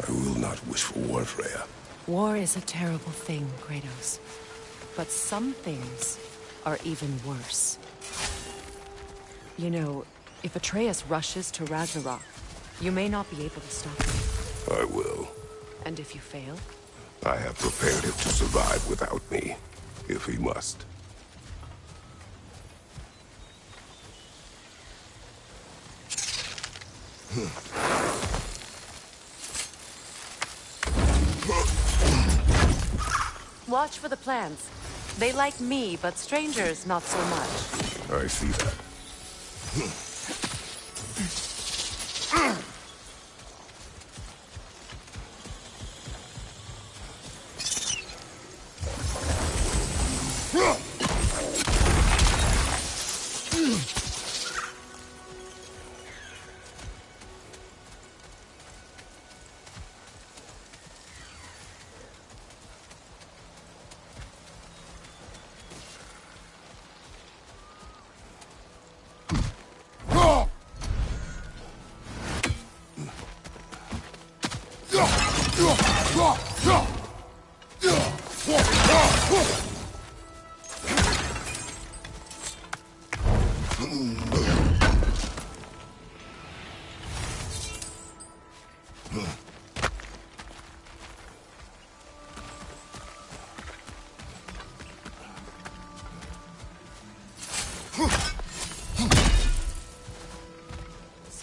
I will not wish for war, Freya. War is a terrible thing, Kratos. But some things are even worse. You know, if Atreus rushes to Ragnarok, you may not be able to stop him. I will. And if you fail? I have prepared him to survive without me, if he must. Watch for the plants. They like me, but strangers not so much. I see that.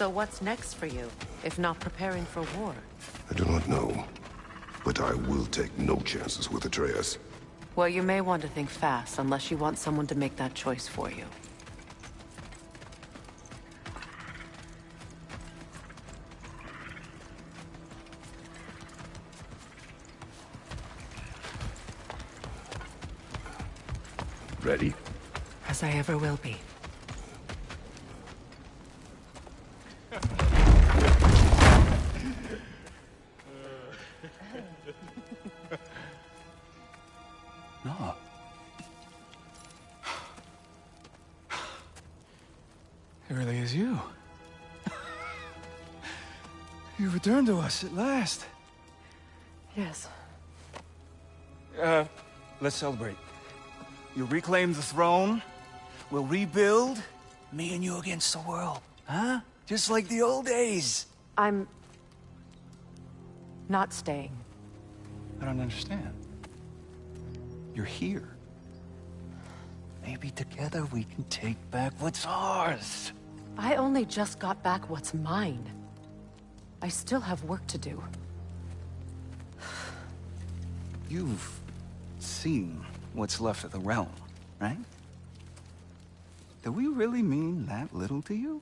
So what's next for you, if not preparing for war? I do not know, but I will take no chances with Atreus. Well, you may want to think fast, unless you want someone to make that choice for you. Ready? As I ever will be. No. It really is you. You returned to us at last. Yes. Let's celebrate. You reclaim the throne, we'll rebuild, me and you against the world. Huh? Just like the old days. I'm... not staying. I don't understand. You're here. Maybe together we can take back what's ours. I only just got back what's mine. I still have work to do. You've seen what's left of the realm, right? Do we really mean that little to you?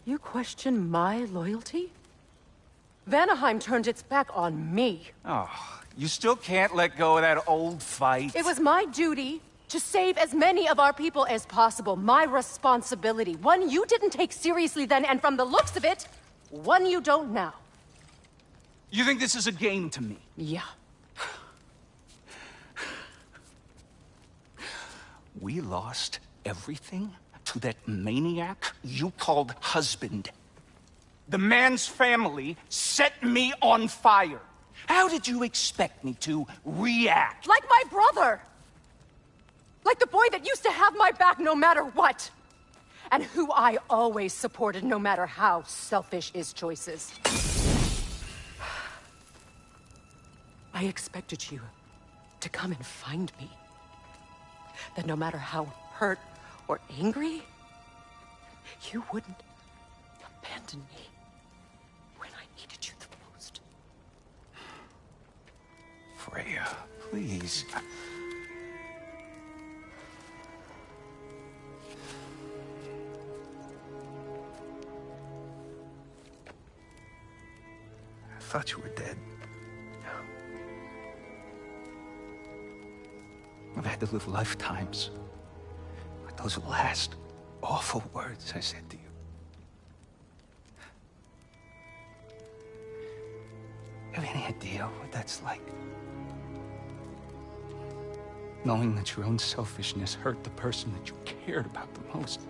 You question my loyalty? Vanaheim turned its back on me. Oh, you still can't let go of that old fight? It was my duty to save as many of our people as possible. My responsibility. One you didn't take seriously then, and from the looks of it, one you don't now. You think this is a game to me? Yeah. We lost everything to that maniac you called husband. The man's family set me on fire. How did you expect me to react? Like my brother! Like the boy that used to have my back no matter what! And who I always supported no matter how selfish his choices. I expected you to come and find me. That no matter how hurt or angry, you wouldn't abandon me when I needed you the most. Freya, please. I thought you were dead. I've had to live lifetimes with those last awful words I said to you. Have any idea what that's like? Knowing that your own selfishness hurt the person that you cared about the most.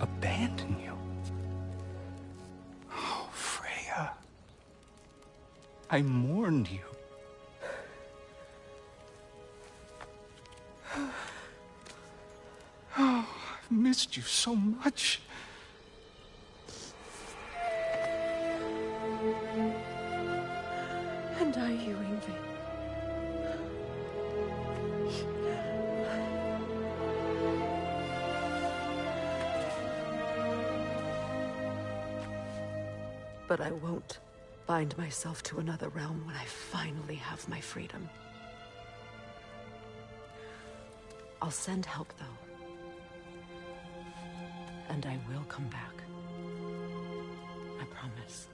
Abandon you. Oh, Freya. I mourned you. Oh, I've missed you so much. And I you, Ingvi. But I won't bind myself to another realm when I finally have my freedom. I'll send help, though. And I will come back. I promise.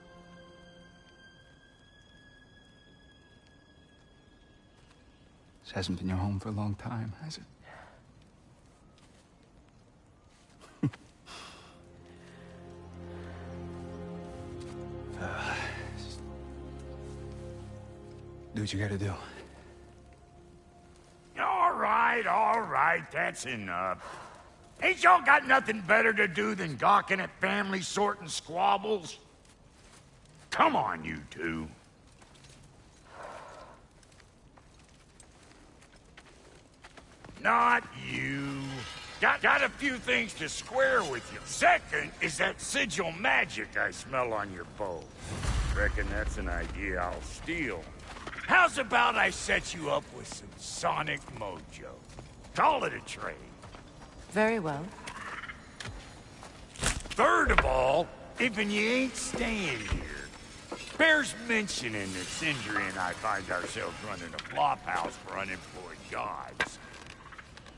This hasn't been your home for a long time, has it? Do what you gotta do. All right, that's enough. Ain't y'all got nothing better to do than gawking at family sorting squabbles? Come on, you two. Not you. Got a few things to square with you. Second is that sigil magic I smell on your bow. Reckon that's an idea I'll steal. How's about I set you up with some sonic mojo? Call it a trade. Very well. Third of all, if you ain't staying here, bears mentioning that Sindri and I find ourselves running a flop house for unemployed gods.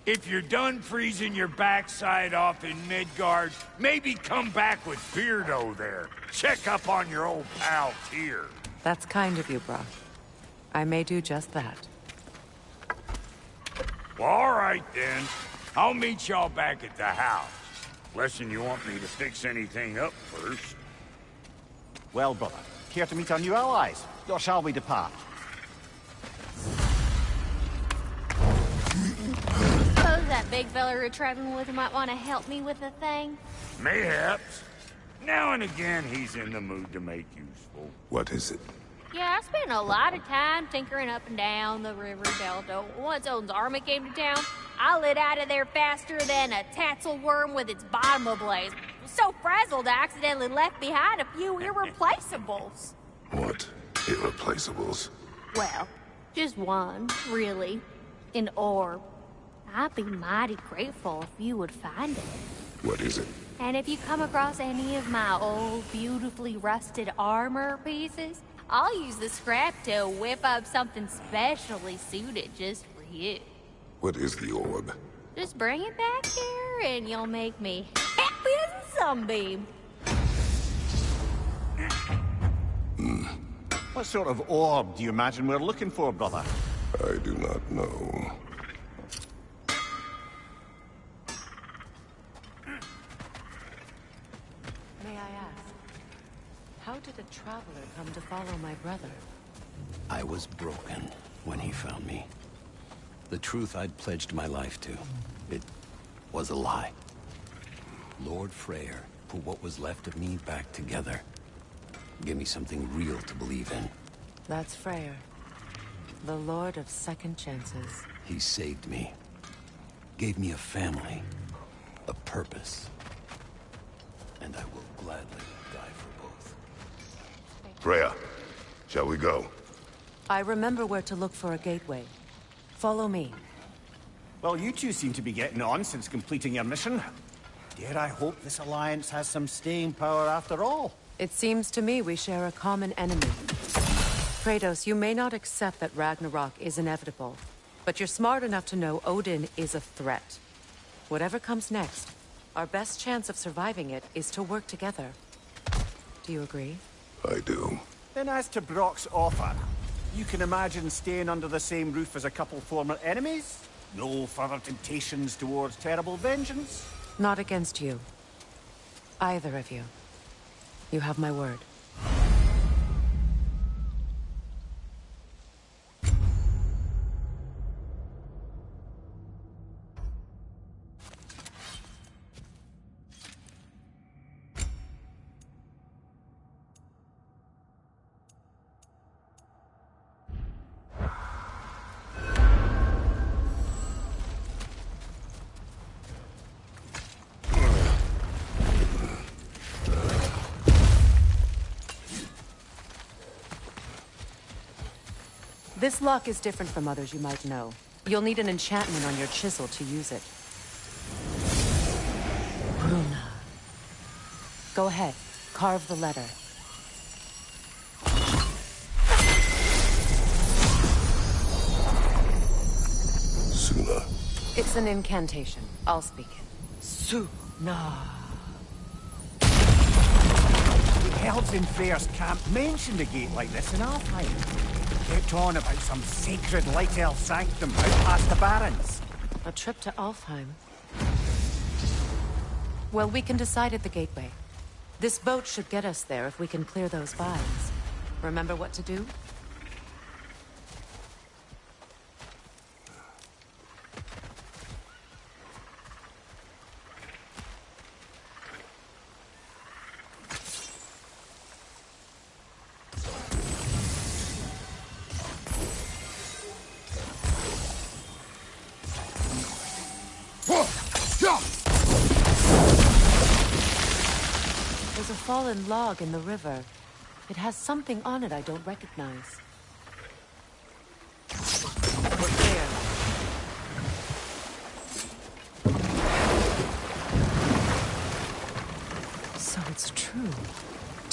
If you're done freezing your backside off in Midgard, maybe come back with Beardo there. Check up on your old pal Tyr. That's kind of you, Brock. I may do just that. Well, all right then. I'll meet y'all back at the house. Unless you want me to fix anything up first. Well, brother, care to meet our new allies? Or shall we depart? Suppose that big fella you're traveling with might want to help me with a thing. Mayhaps. Now and again, he's in the mood to make useful. What is it? Yeah, I spent a lot of time tinkering up and down the river delta. Once Odin's army came to town, I lit out of there faster than a tassel worm with its bottom ablaze. So frazzled, I accidentally left behind a few irreplaceables. What? Irreplaceables? Well, just one, really. An orb. I'd be mighty grateful if you would find it. What is it? And if you come across any of my old, beautifully rusted armor pieces, I'll use the scrap to whip up something specially suited just for you. What is the orb? Just bring it back here and you'll make me happy as a sunbeam. What sort of orb do you imagine we're looking for, brother? I do not know. May I ask, how did a traveler come to follow my brother? I was broken when he found me. The truth I'd pledged my life to, it was a lie. Lord Freyr put what was left of me back together. Give me something real to believe in. That's Freyr, the Lord of Second Chances. He saved me. Gave me a family. A purpose. And I will gladly die for both. Freya, shall we go? I remember where to look for a gateway. Follow me. Well, you two seem to be getting on since completing your mission. Dare I hope this alliance has some staying power after all? It seems to me we share a common enemy. Kratos, you may not accept that Ragnarok is inevitable, but you're smart enough to know Odin is a threat. Whatever comes next, our best chance of surviving it is to work together. Do you agree? I do. Then as to Brock's offer, you can imagine staying under the same roof as a couple former enemies? No further temptations towards terrible vengeance? Not against you. Either of you. You have my word. This lock is different from others you might know. You'll need an enchantment on your chisel to use it. Bruna. Go ahead. Carve the letter. Suna. It's an incantation. I'll speak it. Suna. The elves in Freyr's camp mentioned a gate like this in Alfheim. Kept on about some sacred light elf sanctum out past the Barrens. A trip to Alfheim. Well, we can decide at the gateway. This boat should get us there if we can clear those vines. Remember what to do? There's a fallen log in the river. It has something on it I don't recognize. We're clear.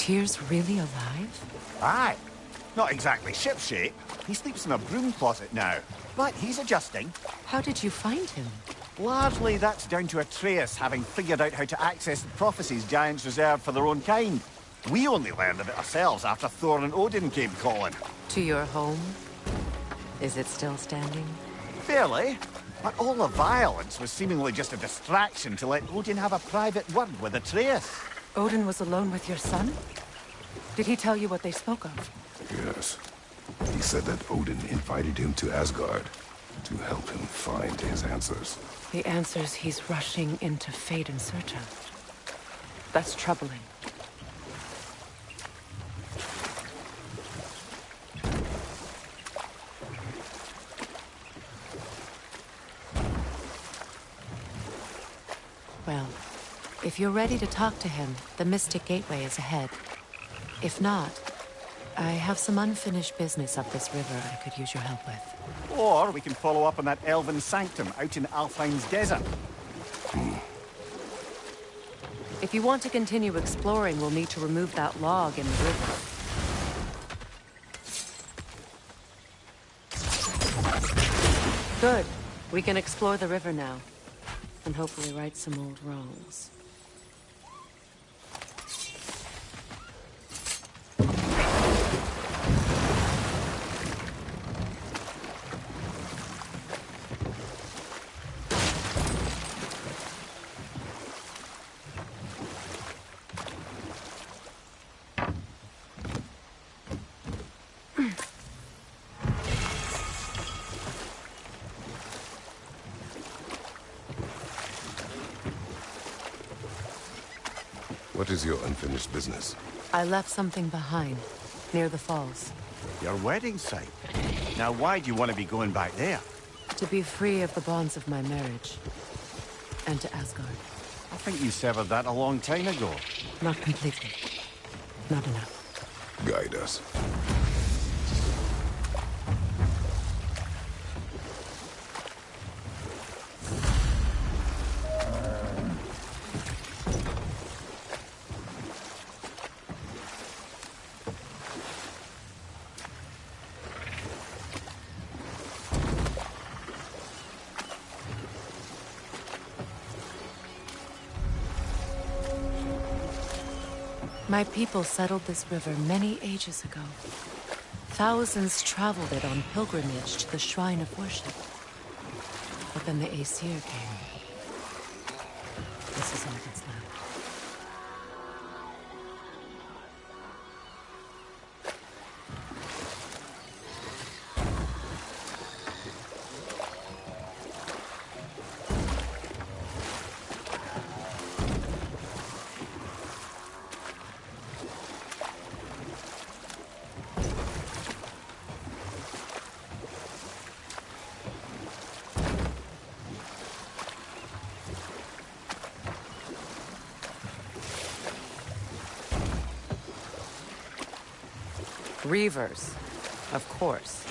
Tyr's really alive? Aye. Not exactly shipshape. He sleeps in a broom closet now. But he's adjusting. How did you find him? Largely, that's down to Atreus having figured out how to access the prophecies giants reserved for their own kind. We only learned of it ourselves after Thor and Odin came calling. To your home? Is it still standing? Fairly. But all the violence was seemingly just a distraction to let Odin have a private word with Atreus. Odin was alone with your son? Did he tell you what they spoke of? Yes. He said that Odin invited him to Asgard to help him find his answers. The answers he's rushing into fate in search of. That's troubling. Well, if you're ready to talk to him, the Mystic Gateway is ahead. If not, I have some unfinished business up this river I could use your help with. Or we can follow up on that elven sanctum out in Alfheim's desert. If you want to continue exploring, we'll need to remove that log in the river. Good. We can explore the river now. And hopefully right some old wrongs. What is your unfinished business? I left something behind, near the falls. Your wedding site. Now why do you want to be going back there? To be free of the bonds of my marriage. And to Asgard. I think you severed that a long time ago. Not completely. Not enough. Guide us. My people settled this river many ages ago. Thousands traveled it on pilgrimage to the shrine of worship. But then the Aesir came. This is all that's left. Reavers, of course.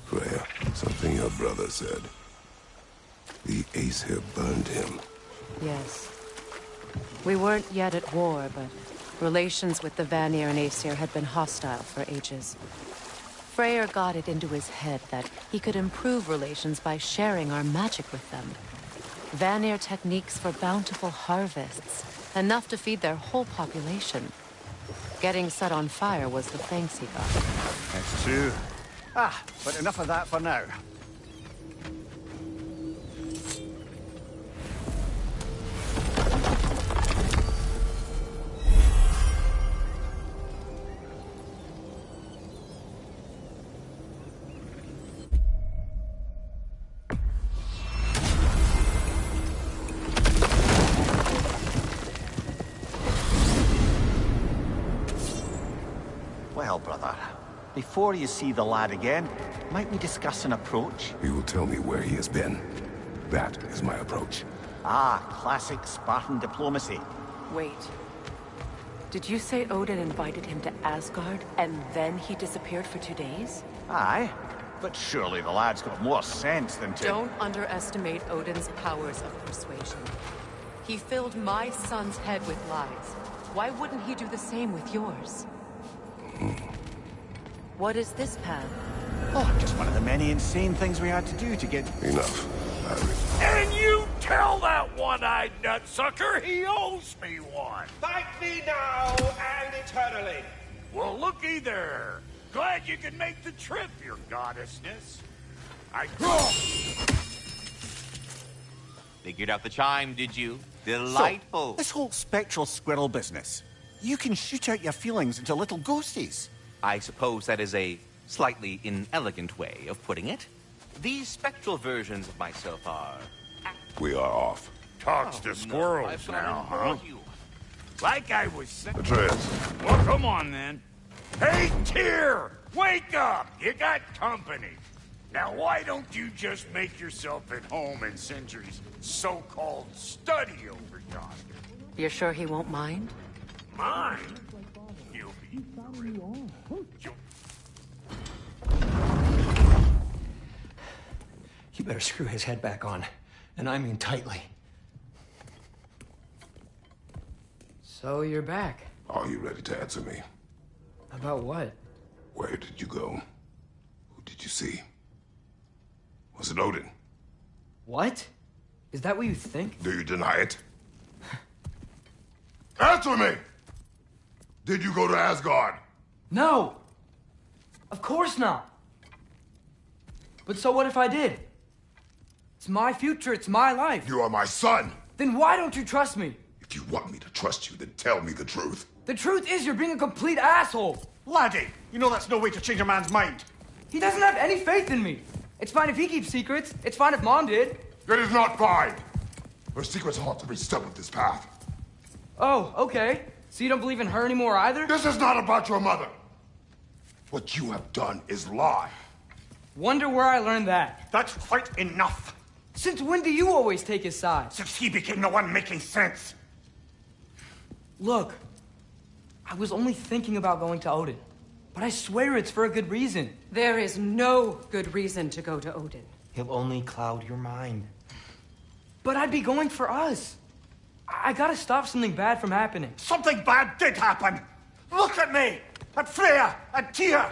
Freya, something your brother said. The Aesir burned him. Yes. We weren't yet at war, but relations with the Vanir and Aesir had been hostile for ages. Freyr got it into his head that he could improve relations by sharing our magic with them. Vanir techniques for bountiful harvests, enough to feed their whole population. Getting set on fire was the thanks he got. That's true. But enough of that for now. Well, brother, before you see the lad again, might we discuss an approach? You will tell me where he has been. That is my approach. Ah, classic Spartan diplomacy. Wait. Did you say Odin invited him to Asgard, and then he disappeared for 2 days? Aye, but surely the lad's got more sense than to... Don't underestimate Odin's powers of persuasion. He filled my son's head with lies. Why wouldn't he do the same with yours? What is this path? Oh, just one of the many insane things we had to do to get... Enough. And you tell that one-eyed nutsucker he owes me one. Thank me now and eternally. Well, looky there. Glad you can make the trip, your goddessness. Figured out the chime, did you? Delightful. So, this whole spectral squirrel business, you can shoot out your feelings into little ghosties. I suppose that is a slightly inelegant way of putting it. These spectral versions of myself are... We are off. Talks to squirrels now, huh? Like I was saying... Atreus. Well, come on, then. Hey, Tyr! Wake up! You got company. Now, why don't you just make yourself at home in Sindri's so-called study over yonder? You're sure he won't mind? Mine? You'll be thrilled. You better screw his head back on, and I mean tightly. So you're back. Are you ready to answer me? About what? Where did you go? Who did you see? Was it Odin? What? Is that what you think? Do you deny it? Answer me! Did you go to Asgard? No! Of course not! But so what if I did? It's my future, it's my life. You are my son! Then why don't you trust me? If you want me to trust you, then tell me the truth. The truth is you're being a complete asshole! Laddie, you know that's no way to change a man's mind. He doesn't have any faith in me. It's fine if he keeps secrets. It's fine if Mom did. It is not fine! Her secrets ought to be step of this path. Oh, okay. So you don't believe in her anymore either? This is not about your mother. What you have done is lie. Wonder where I learned that. That's quite enough. Since when do you always take his side? Since he became the one making sense. Look, I was only thinking about going to Odin. But I swear it's for a good reason. There is no good reason to go to Odin. He'll only cloud your mind. But I'd be going for us. I gotta stop something bad from happening. Something bad did happen. Look at me, at Freya, at Tyr.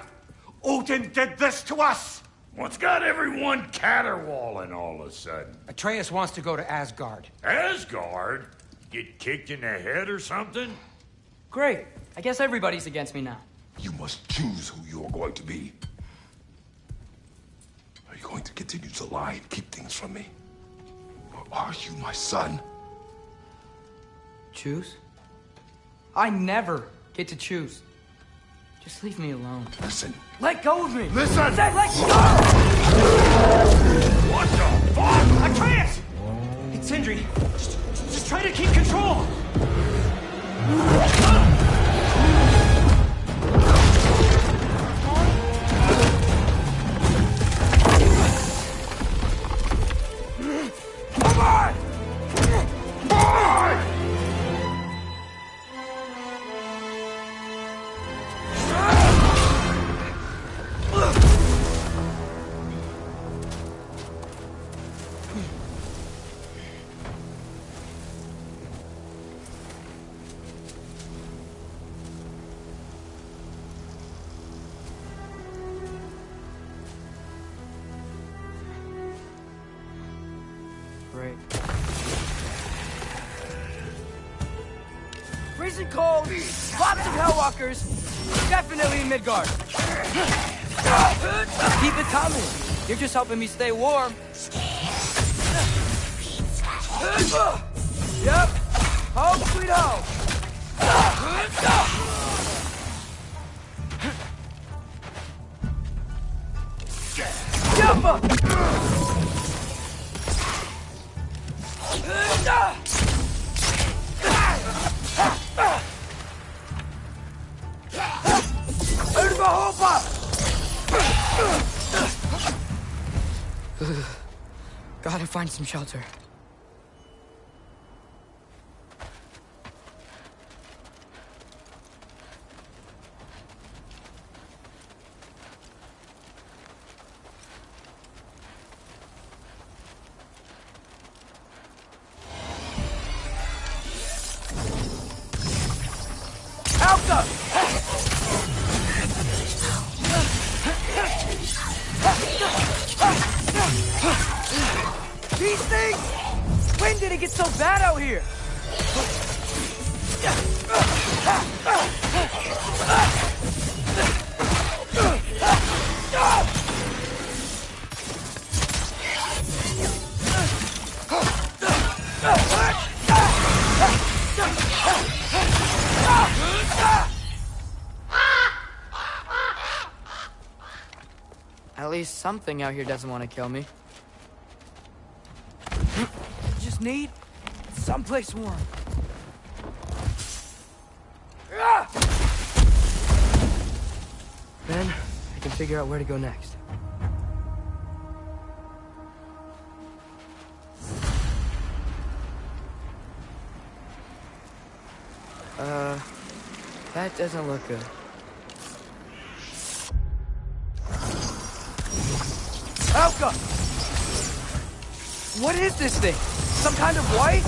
Odin did this to us. What's got everyone caterwauling all of a sudden? Atreus wants to go to Asgard. Asgard? Get kicked in the head or something? Great. I guess everybody's against me now. You must choose who you are going to be. Are you going to continue to lie and keep things from me? Or are you my son? Choose? I never get to choose. Just leave me alone. Listen. Let go of me! Listen! I said let go! What the fuck? Atreus! It's Sindri. Just try to keep control! Come on! Boy! Great. Freezing cold, lots of Hellwalkers, definitely in Midgard. Keep it coming. You're just helping me stay warm. Yep. Home sweet home. God Gotta find some shelter. These things? When did it get so bad out here? At least something out here doesn't want to kill me. Just need someplace warm. Then I can figure out where to go next. That doesn't look good. Alka! What is this thing? Some kind of white?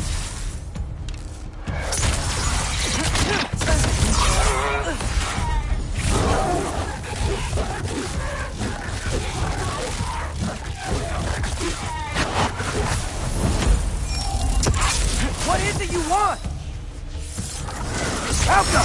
What is it you want? Alka!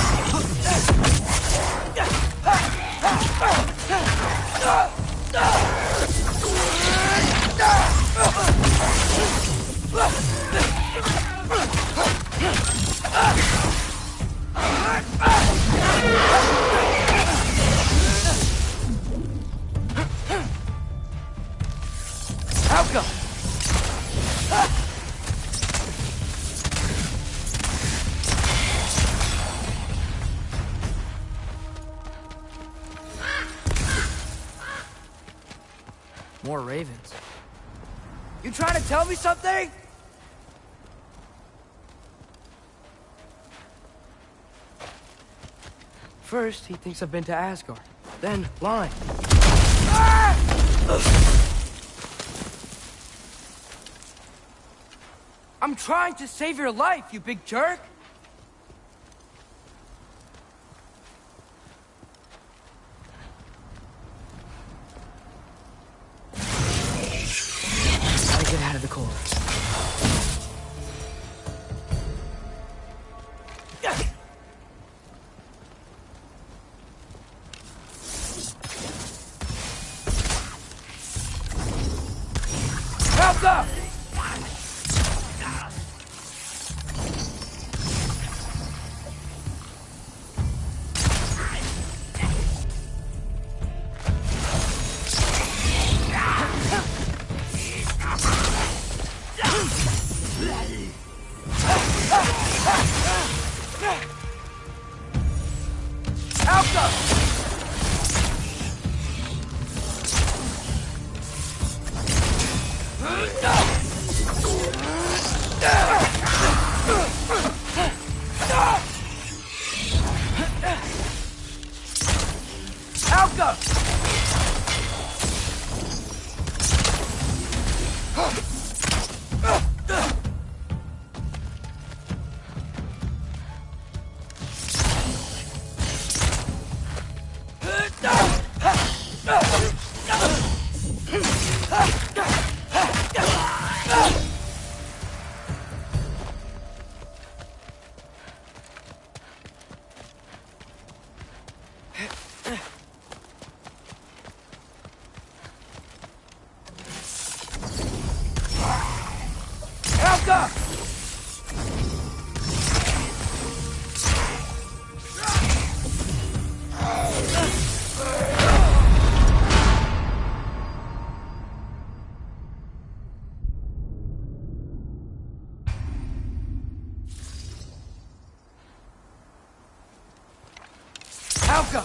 Alka! More ravens. You trying to tell me something? First, he thinks I've been to Asgard. Then, lying. Ah! I'm trying to save your life, you big jerk! Gotta get out of the cold. Help up! Alka!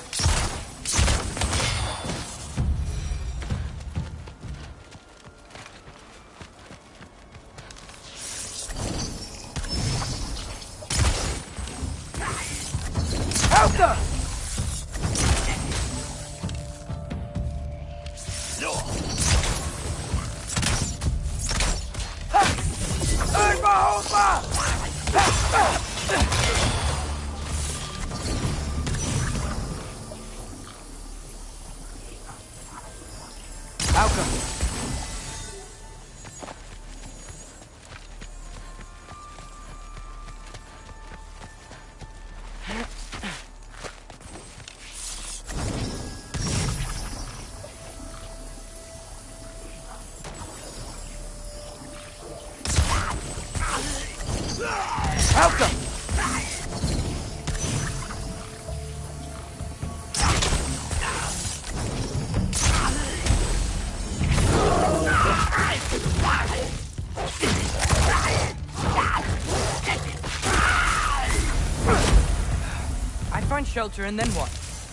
Shelter, and then what?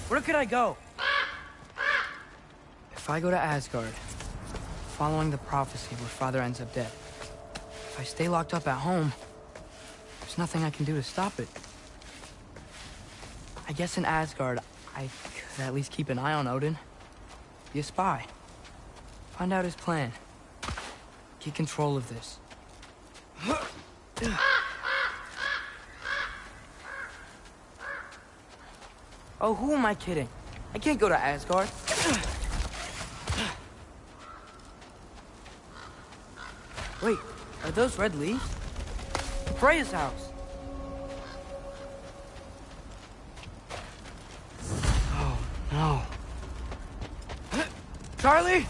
Where could I go? If I go to Asgard, following the prophecy where Father ends up dead, if I stay locked up at home, there's nothing I can do to stop it. I guess in Asgard, I could at least keep an eye on Odin. Be a spy. Find out his plan. Get control of this. Oh, who am I kidding? I can't go to Asgard. Wait, are those red leaves? Freya's house. Oh, no. Charlie?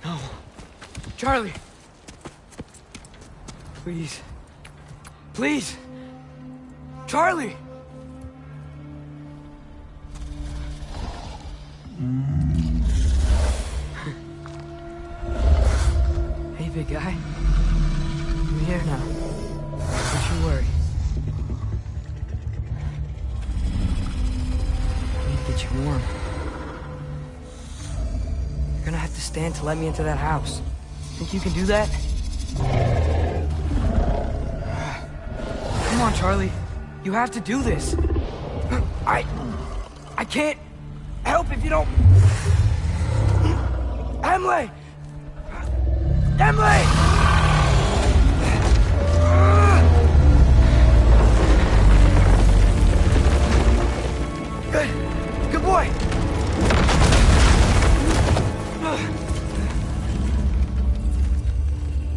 No. Charlie. Please. Please. Charlie! Hey, big guy. I'm here now. Don't you worry. I need to get you warm. You're gonna have to stand to let me into that house. Think you can do that? Come on, Charlie. You have to do this. I can't help if you don't... Emily! Emily! Good boy.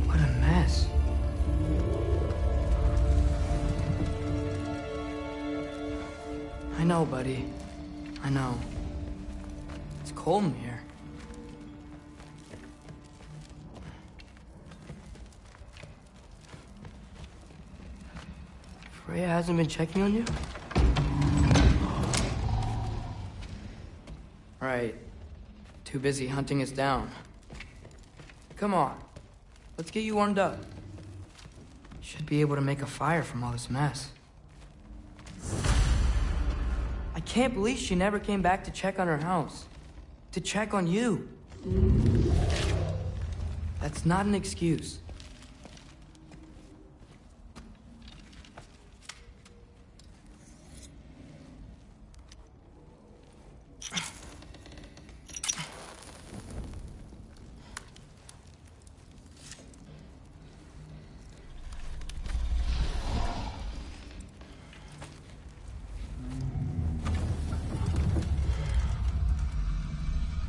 What a mess. I know, buddy. I know. It's cold in here. Freya hasn't been checking on you? Right. Too busy hunting us down. Come on. Let's get you warmed up. Should be able to make a fire from all this mess. I can't believe she never came back to check on her house. To check on you. That's not an excuse.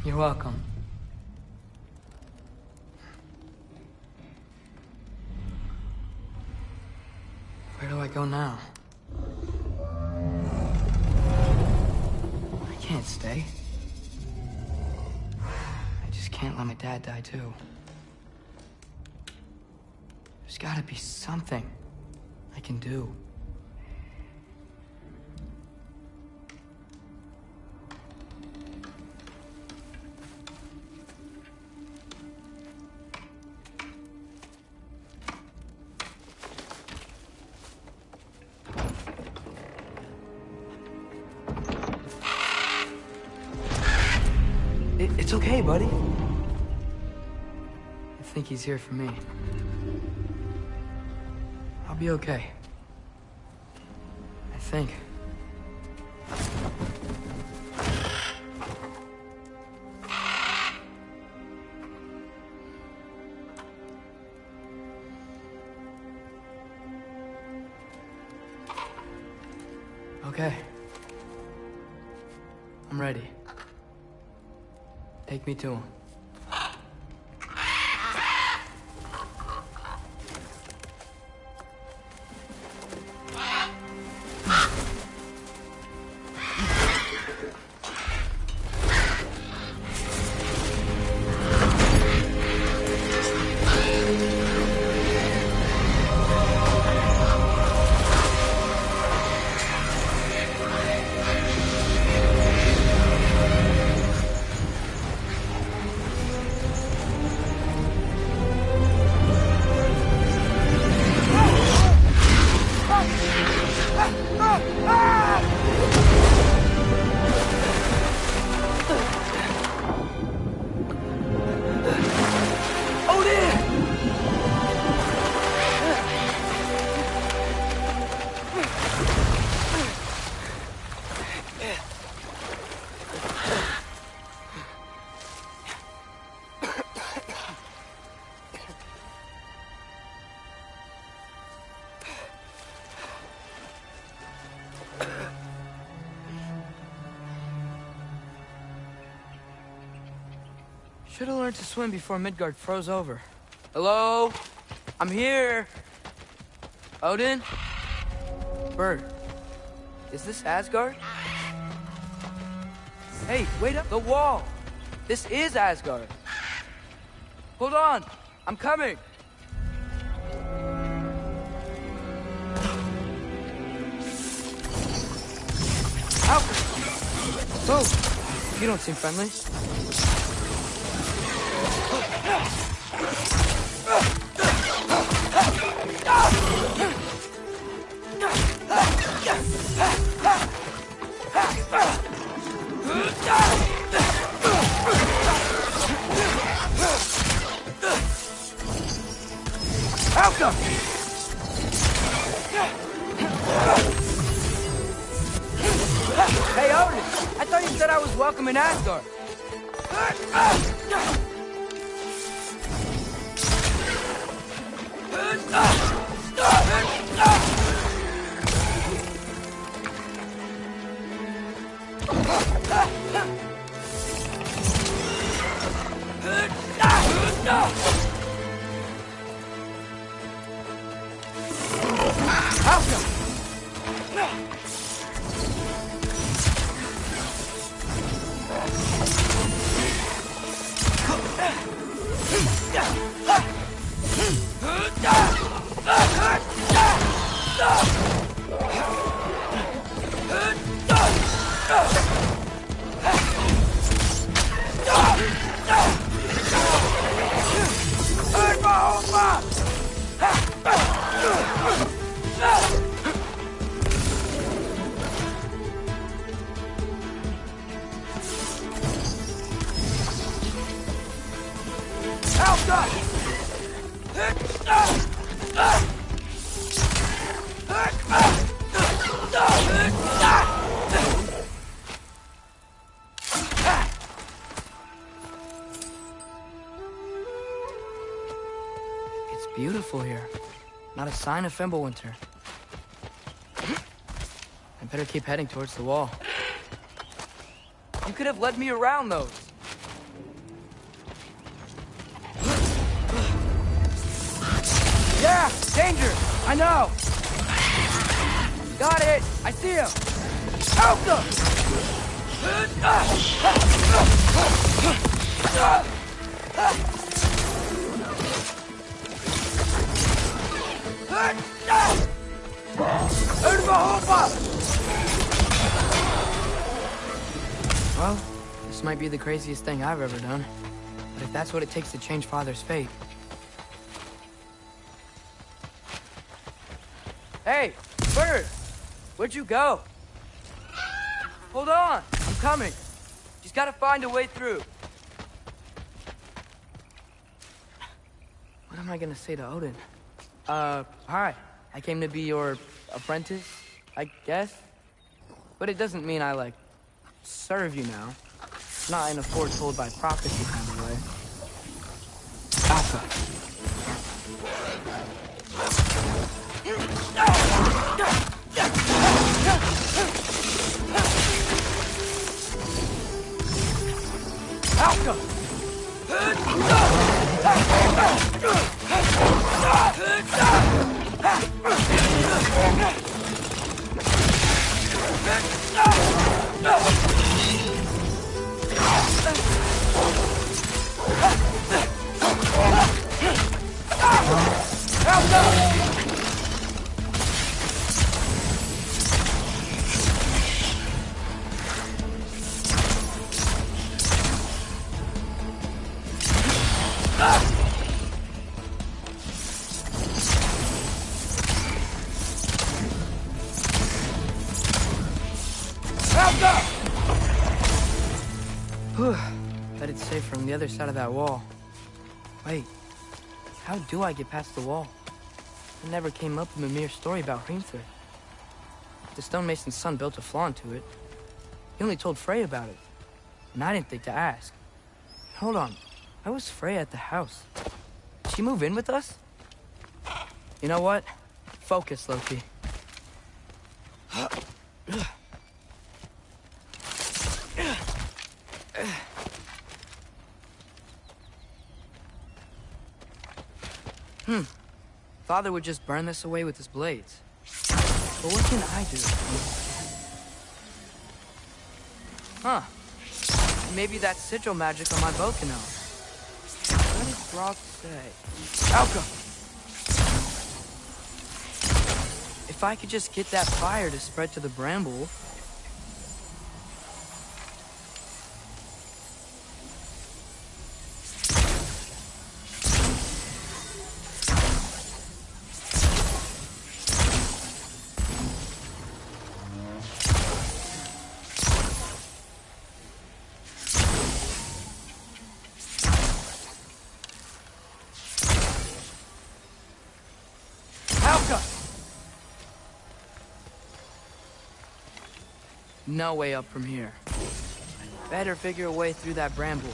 You're welcome. Where do I go now? I can't stay. I just can't let my dad die too. There's gotta be something I can do. It's okay, buddy. I think he's here for me. I'll be okay. think. Okay. I'm ready. Take me to him. Should have learned to swim before Midgard froze over. Hello? I'm here. Odin? Bird. Is this Asgard? Hey, wait up! The wall! This is Asgard. Hold on! I'm coming! Out! Whoa! You don't seem friendly. Outcome! Hey, Odin! I thought you said I was welcome in Asgard. It's beautiful here. Not a sign of Fimbulwinter. I better keep heading towards the wall. You could have led me around those. Yeah, danger! I know! Got it! I see him! Help them! Well, this might be the craziest thing I've ever done. But if that's what it takes to change Father's fate... Hey, Bird! Where'd you go? Hold on! I'm coming! Just gotta find a way through. What am I gonna say to Odin? Hi. I came to be your apprentice, I guess. But it doesn't mean I, like, serve you now. Not in a foretold by prophecy kind of way. Alpha. Alka! Bet it's safe from the other side of that wall. Wait, how do I get past the wall? It never came up in Mimir's story about Hrimthur. The stonemason's son built a flaw into it. He only told Freya about it, and I didn't think to ask. Hold on, why was Freya at the house? Did she move in with us? You know what? Focus, Loki. Father would just burn this away with his blades. But what can I do? Huh. Maybe that sigil magic on my bow can help. What did Brock say? Alka! If I could just get that fire to spread to the bramble... No way up from here. Better figure a way through that bramble.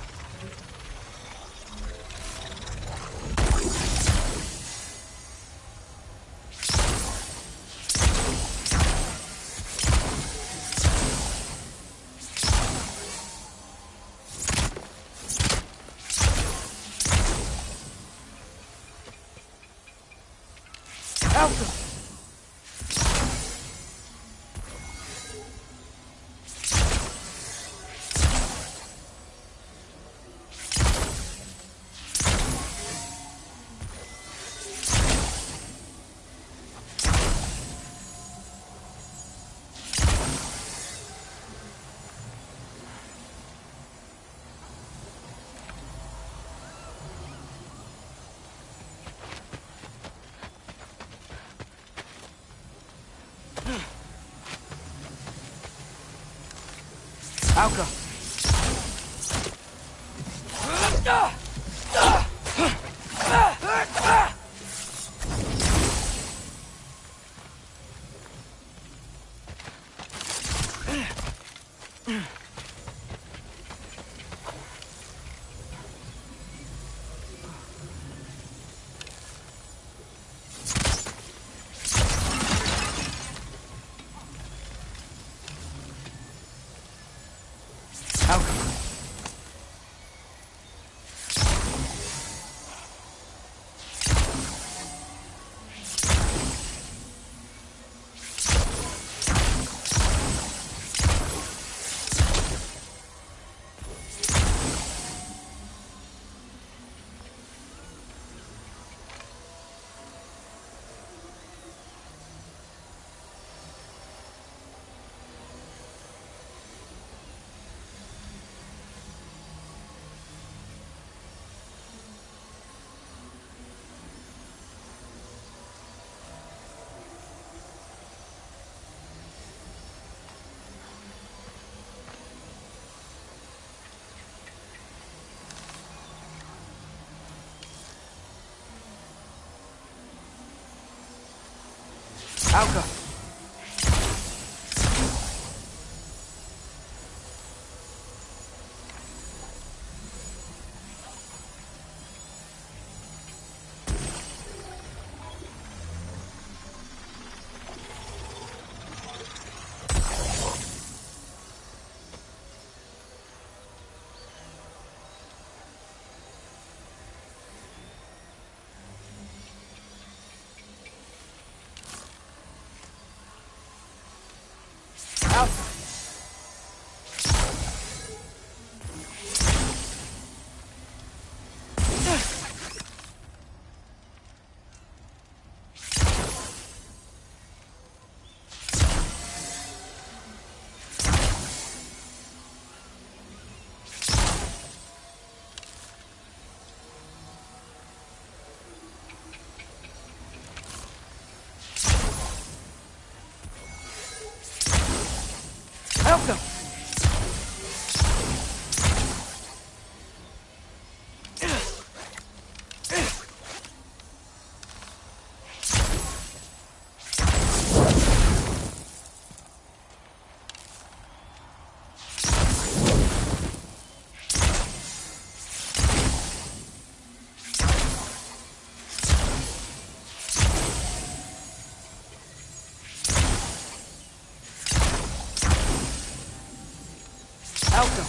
Alka! Alka! Out. Help them! Help them!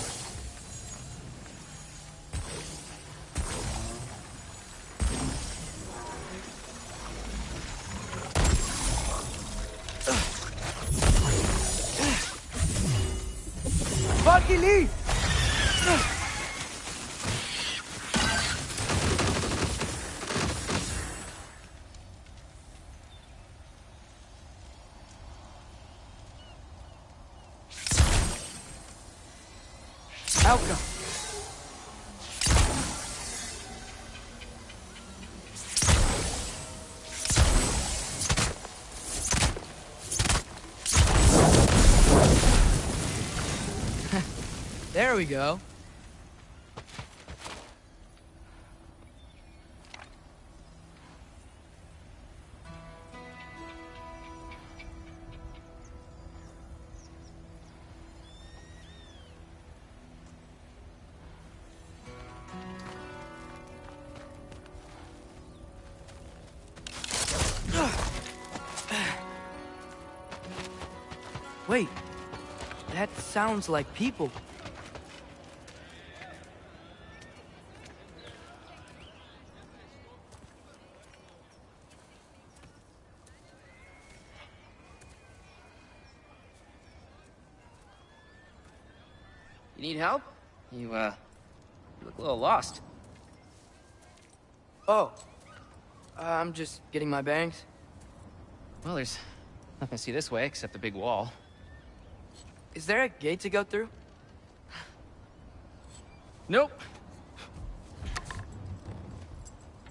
Bucky Lee! Outcome. There we go. Wait, that sounds like people. You need help? You look a little lost. Oh, I'm just getting my bearings. Well, there's nothing to see this way except the big wall. Is there a gate to go through? Nope.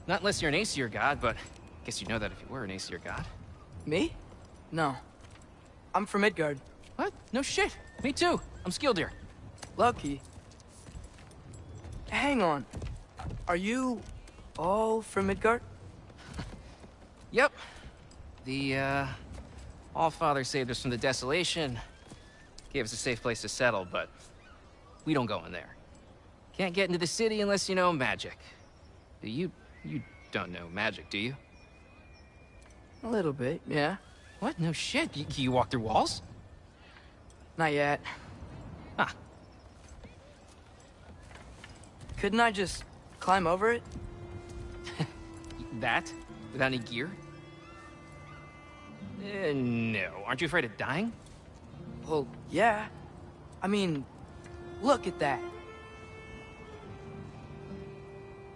Not unless you're an Aesir god, but I guess you'd know that if you were an Aesir god. Me? No. I'm from Midgard. What? No shit. Me too. I'm Skildir. Lucky. Hang on. Are you all from Midgard? Yep. The, Allfather saved us from the desolation. Gave us a safe place to settle, but we don't go in there. Can't get into the city unless you know magic. You don't know magic, do you? A little bit, yeah. What? No shit. You walk through walls? Not yet. Huh. Couldn't I just climb over it? That? Without any gear? No. Aren't you afraid of dying? Well, yeah. I mean, look at that.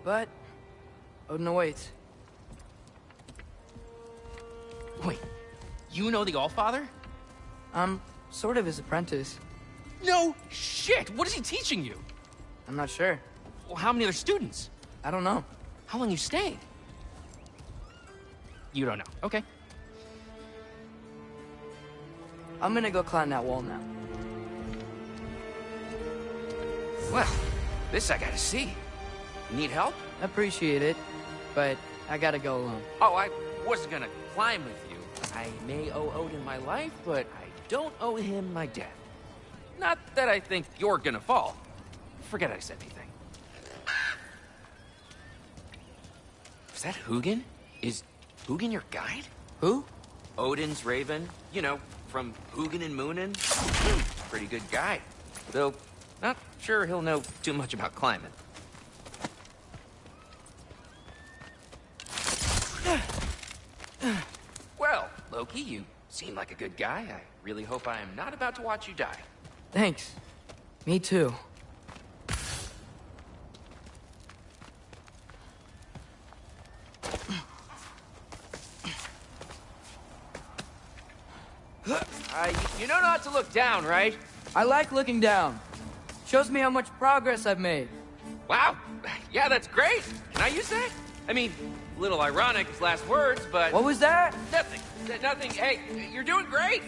But Odin awaits. Wait, you know the Allfather? I'm sort of his apprentice. No shit! What is he teaching you? I'm not sure. Well, how many other students? I don't know. How long you stayed? You don't know. Okay. I'm gonna go climb that wall now. Well, this I gotta see. Need help? Appreciate it, but I gotta go alone. Oh, I wasn't gonna climb with you. I may owe Odin my life, but I don't owe him my death. Not that I think you're gonna fall. Forget I said anything. Is that Hugin? Is Hugin your guide? Who? Odin's raven. You know, from Hugin and Moonin. Pretty good guy. Though, not sure he'll know too much about climbing. Well, Loki. You seem like a good guy. I really hope I am not about to watch you die. Thanks. Me too. You know not to look down, right? I like looking down. Shows me how much progress I've made. Wow. Yeah, that's great. Can I use that? I mean, a little ironic his last words, but... What was that? Nothing. Nothing. Hey, you're doing great.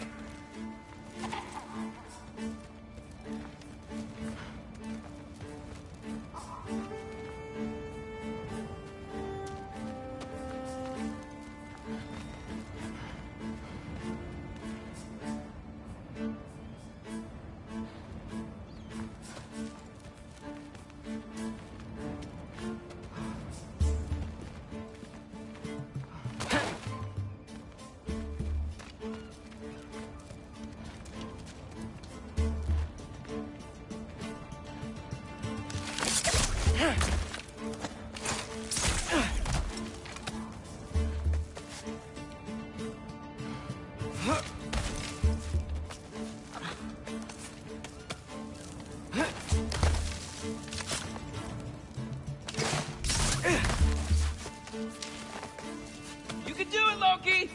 You can do it, Loki!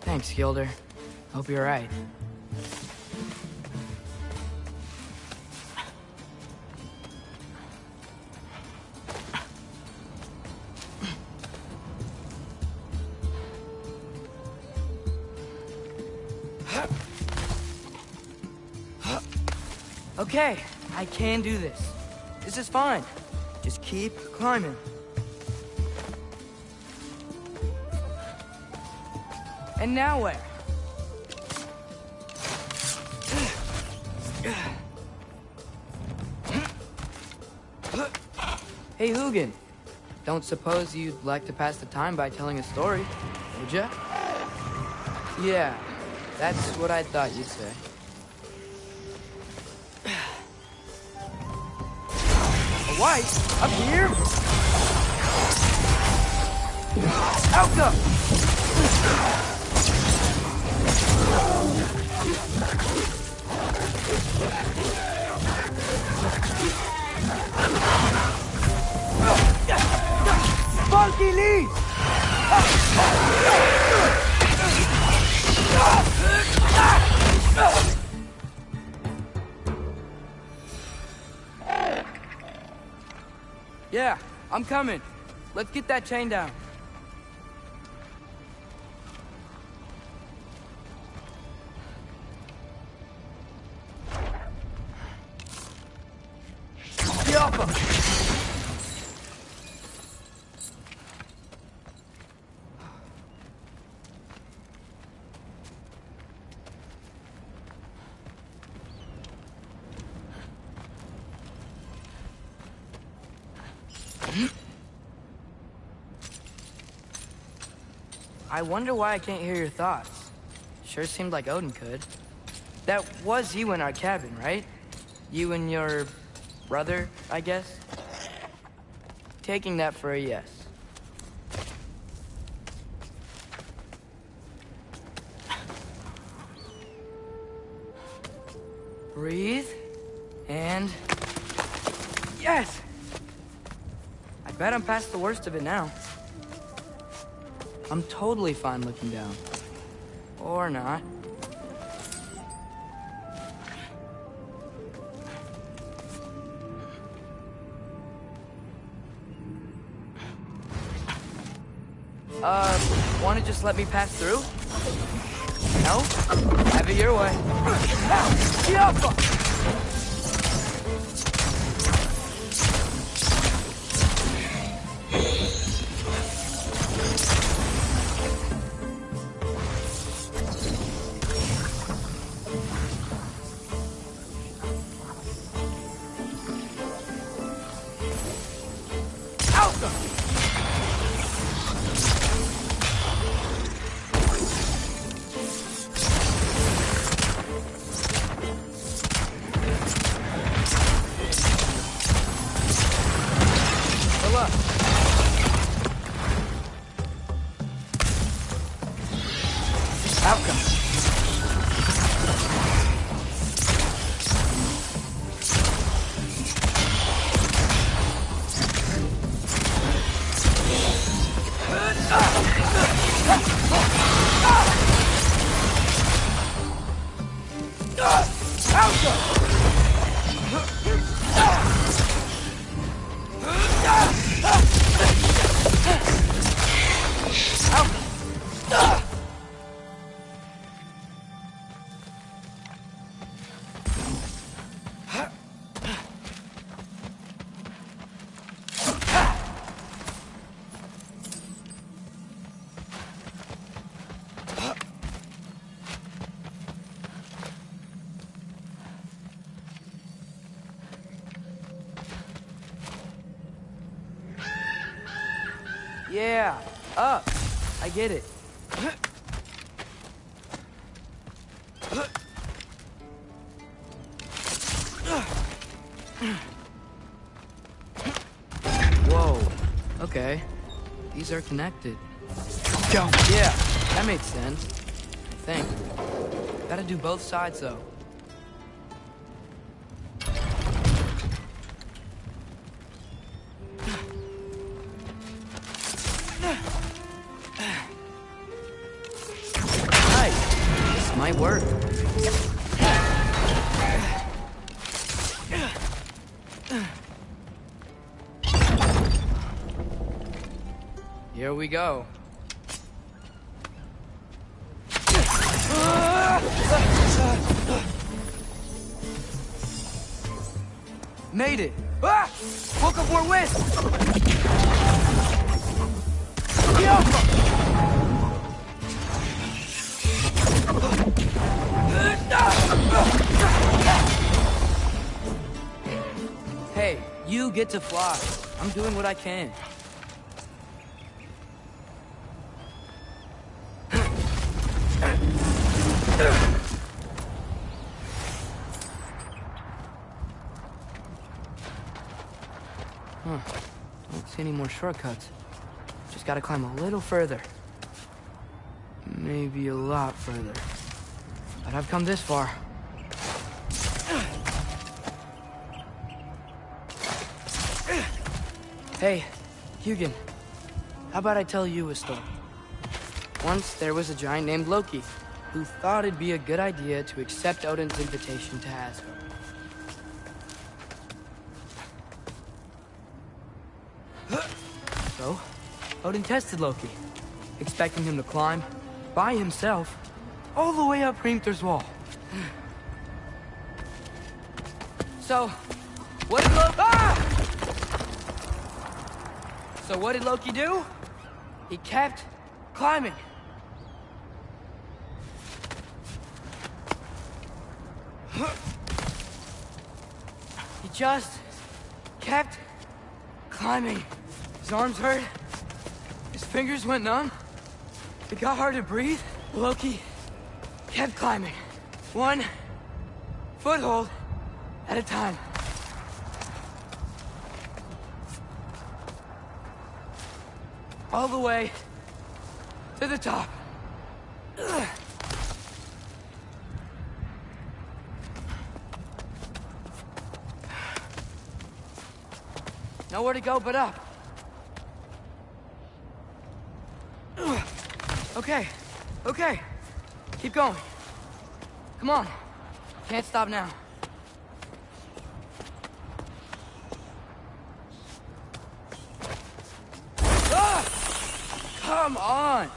Thanks, Gilder. Hope you're right. Okay, I can do this. This is fine. Just keep climbing. And now where? Hey, Hugin. Don't suppose you'd like to pass the time by telling a story, would ya? Yeah, that's what I thought you'd say. A wife? Up here? Alka! Funky Lee! Yeah, I'm coming. Let's get that chain down. I wonder why I can't hear your thoughts. Sure seemed like Odin could. That was you in our cabin, right? You and your brother, I guess? Taking that for a yes. Breathe. And... yes! I bet I'm past the worst of it now. I'm totally fine looking down. Or not. Wanna just let me pass through? No? Have it your way. Outcome. Yeah, up. I get it. Whoa. Okay. These are connected. Go. Yeah, that makes sense. I think. Gotta do both sides, though. Might work. Here we go. Made it. Ah! Woke up more wind. Hey, you get to fly. I'm doing what I can. Huh. Don't see any more shortcuts. Just gotta climb a little further. Maybe a lot further. But I've come this far. Hey, Hugin. How about I tell you a story? Once there was a giant named Loki, who thought it'd be a good idea to accept Odin's invitation to Asgard. So, Odin tested Loki, expecting him to climb, by himself, all the way up Hrimthur's wall. So, what did Loki do? He kept climbing. He just kept climbing. His arms hurt. His fingers went numb. It got hard to breathe. Loki kept climbing. One foothold at a time. All the way to the top. Nowhere to go but up. Okay, okay. Keep going. Come on. Can't stop now. Ah! Come on!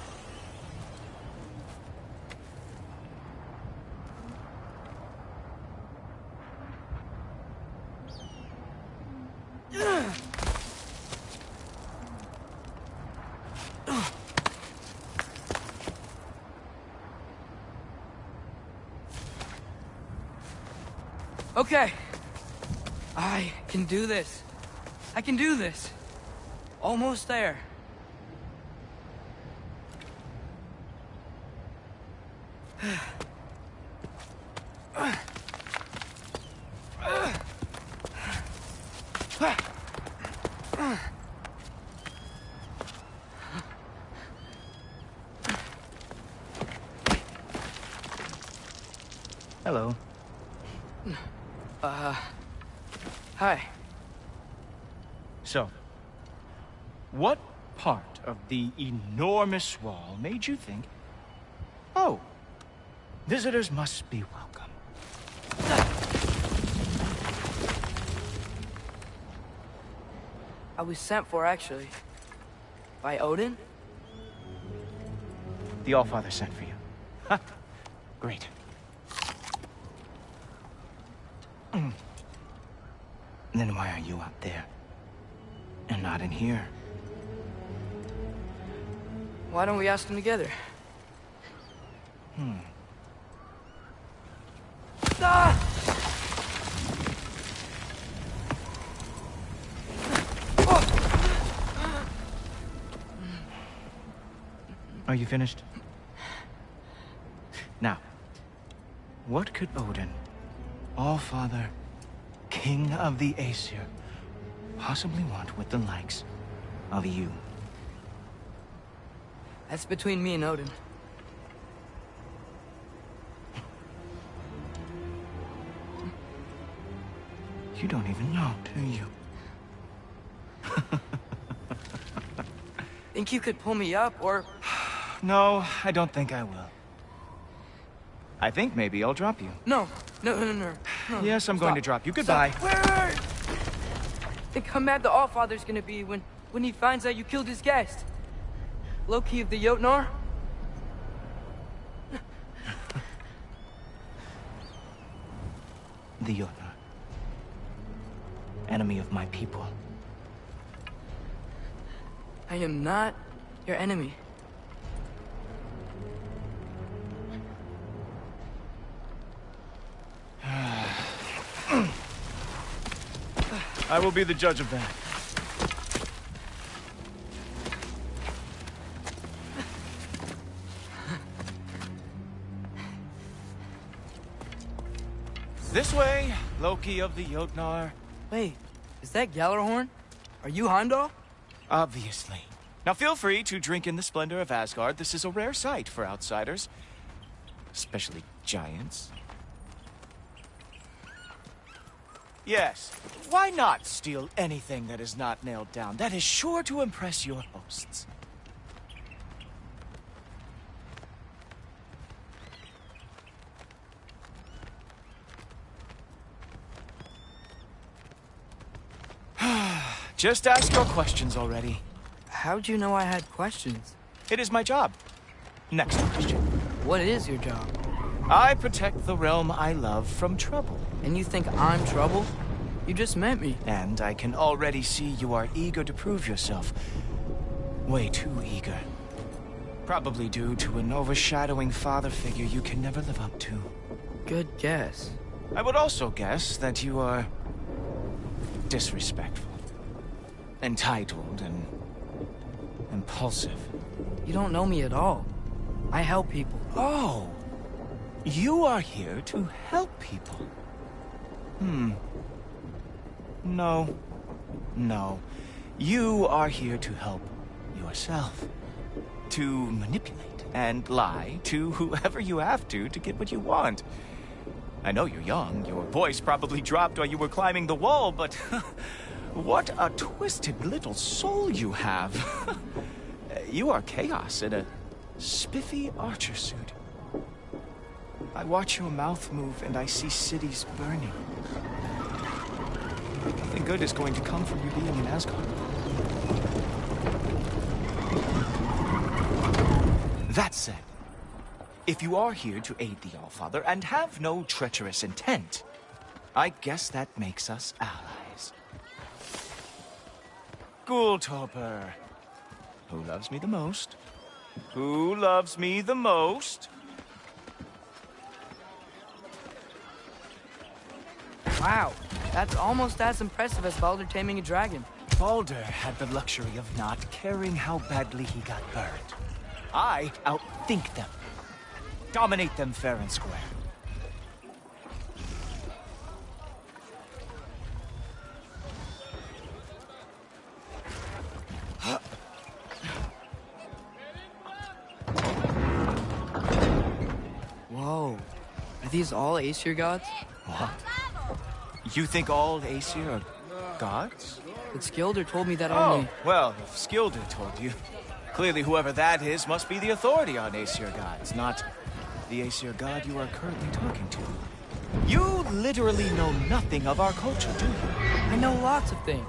Okay. I can do this. I can do this. Almost there. Hello. Hi. So, what part of the enormous wall made you think, oh, visitors must be welcome? I was sent for, actually. By Odin? The Allfather sent for you. Ha! Great. Then why are you out there? And not in here? Why don't we ask them together? Ah! Are you finished? Now, what could Odin, Allfather, King of the Aesir, possibly want with the likes of you? That's between me and Odin. You don't even know, do you? Think you could pull me up, or... No, I don't think I will. I think maybe I'll drop you. No. Yes, I'm going to drop you. Goodbye. Wait. Think how mad the Allfather's gonna be when he finds out you killed his guest. Loki of the Jotnar? The Jotnar. Enemy of my people. I am not your enemy. I will be the judge of that. This way, Loki of the Jotnar. Wait, is that Gjallarhorn? Are you Heimdall? Obviously. Now feel free to drink in the splendor of Asgard. This is a rare sight for outsiders. Especially giants. Yes, why not steal anything that is not nailed down? That is sure to impress your hosts. Just ask your questions already. How'd you know I had questions? It is my job. Next question. What is your job? I protect the realm I love from trouble. And you think I'm trouble? You just met me. And I can already see you are eager to prove yourself. Way too eager. Probably due to an overshadowing father figure you can never live up to. Good guess. I would also guess that you are disrespectful, entitled, and impulsive. You don't know me at all. I help people. Oh, you are here to help people. No. You are here to help yourself. To manipulate and lie to whoever you have to get what you want. I know you're young. Your voice probably dropped while you were climbing the wall, but what a twisted little soul you have. You are chaos in a spiffy archer suit. I watch your mouth move and I see cities burning. Nothing good is going to come from you being in Asgard. That said, if you are here to aid the Allfather and have no treacherous intent, I guess that makes us allies. Gulltoper. Who loves me the most? Who loves me the most? Wow, that's almost as impressive as Baldur taming a dragon. Baldur had the luxury of not caring how badly he got burned. I outthink them. Dominate them fair and square. Whoa, Are these all Aesir gods? What? You think all Aesir are gods? But Skilder told me that Oh, only... well, if Skilder told you, clearly whoever that is must be the authority on Aesir gods, not the Aesir god you are currently talking to. You literally know nothing of our culture, do you? I know lots of things.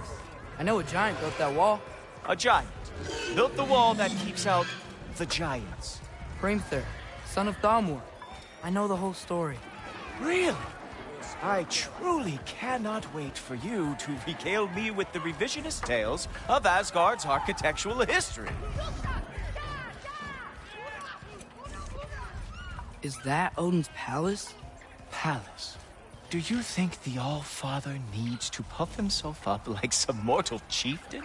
I know a giant built that wall. A giant built the wall that keeps out the giants. Hrimthur, son of Thalmor. I know the whole story. Really? I truly cannot wait for you to regale me with the revisionist tales of Asgard's architectural history. Is that Odin's palace? Palace? Do you think the All-Father needs to puff himself up like some mortal chieftain?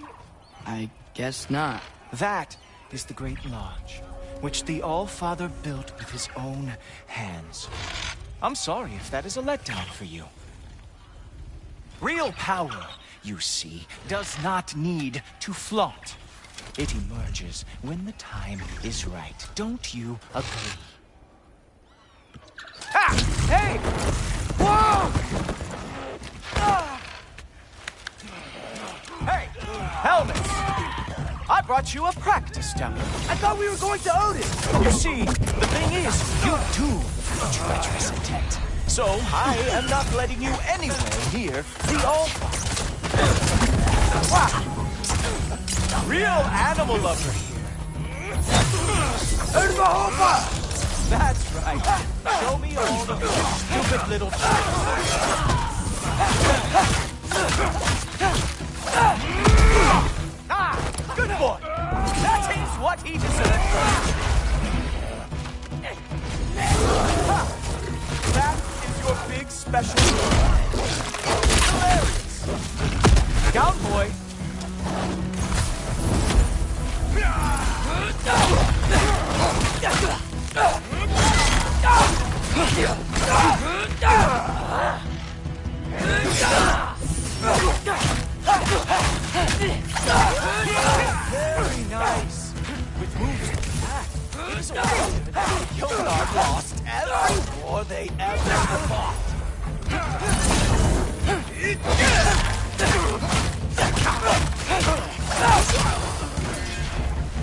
I guess not. That is the Great Lodge, which the All-Father built with his own hands. I'm sorry if that is a letdown for you. Real power, you see, does not need to flaunt. It emerges when the time is right. Don't you agree? Ha! Hey! Whoa! Hey! Helmet! I brought you a practice demo. I thought we were going to Odin! You see, the thing is, you do have treacherous intent. So, I am not letting you anywhere near the All-Father. Wow! Real animal lover here. That's right. Show me all of your stupid little tricks. Ah! Good boy! That is what he deserves. That is your big special move. Hilarious! Down, boy! Very nice. With moves like that, these Gilgard lost every war they ever fought.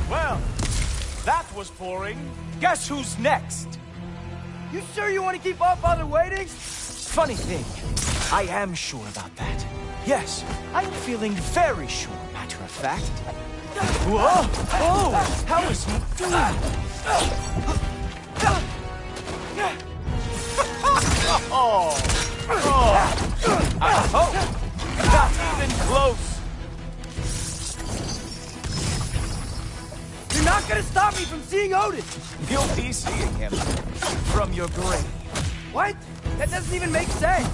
Well, that was boring. Guess who's next? You sure you want to keep All-Father waiting? Funny thing, I am sure about that. Yes, I am feeling very sure, matter of fact. Whoa! Oh! How is he doing? Oh! I hope not even close. You're not gonna stop me from seeing Odin! You'll be seeing him from your grave. What? That doesn't even make sense!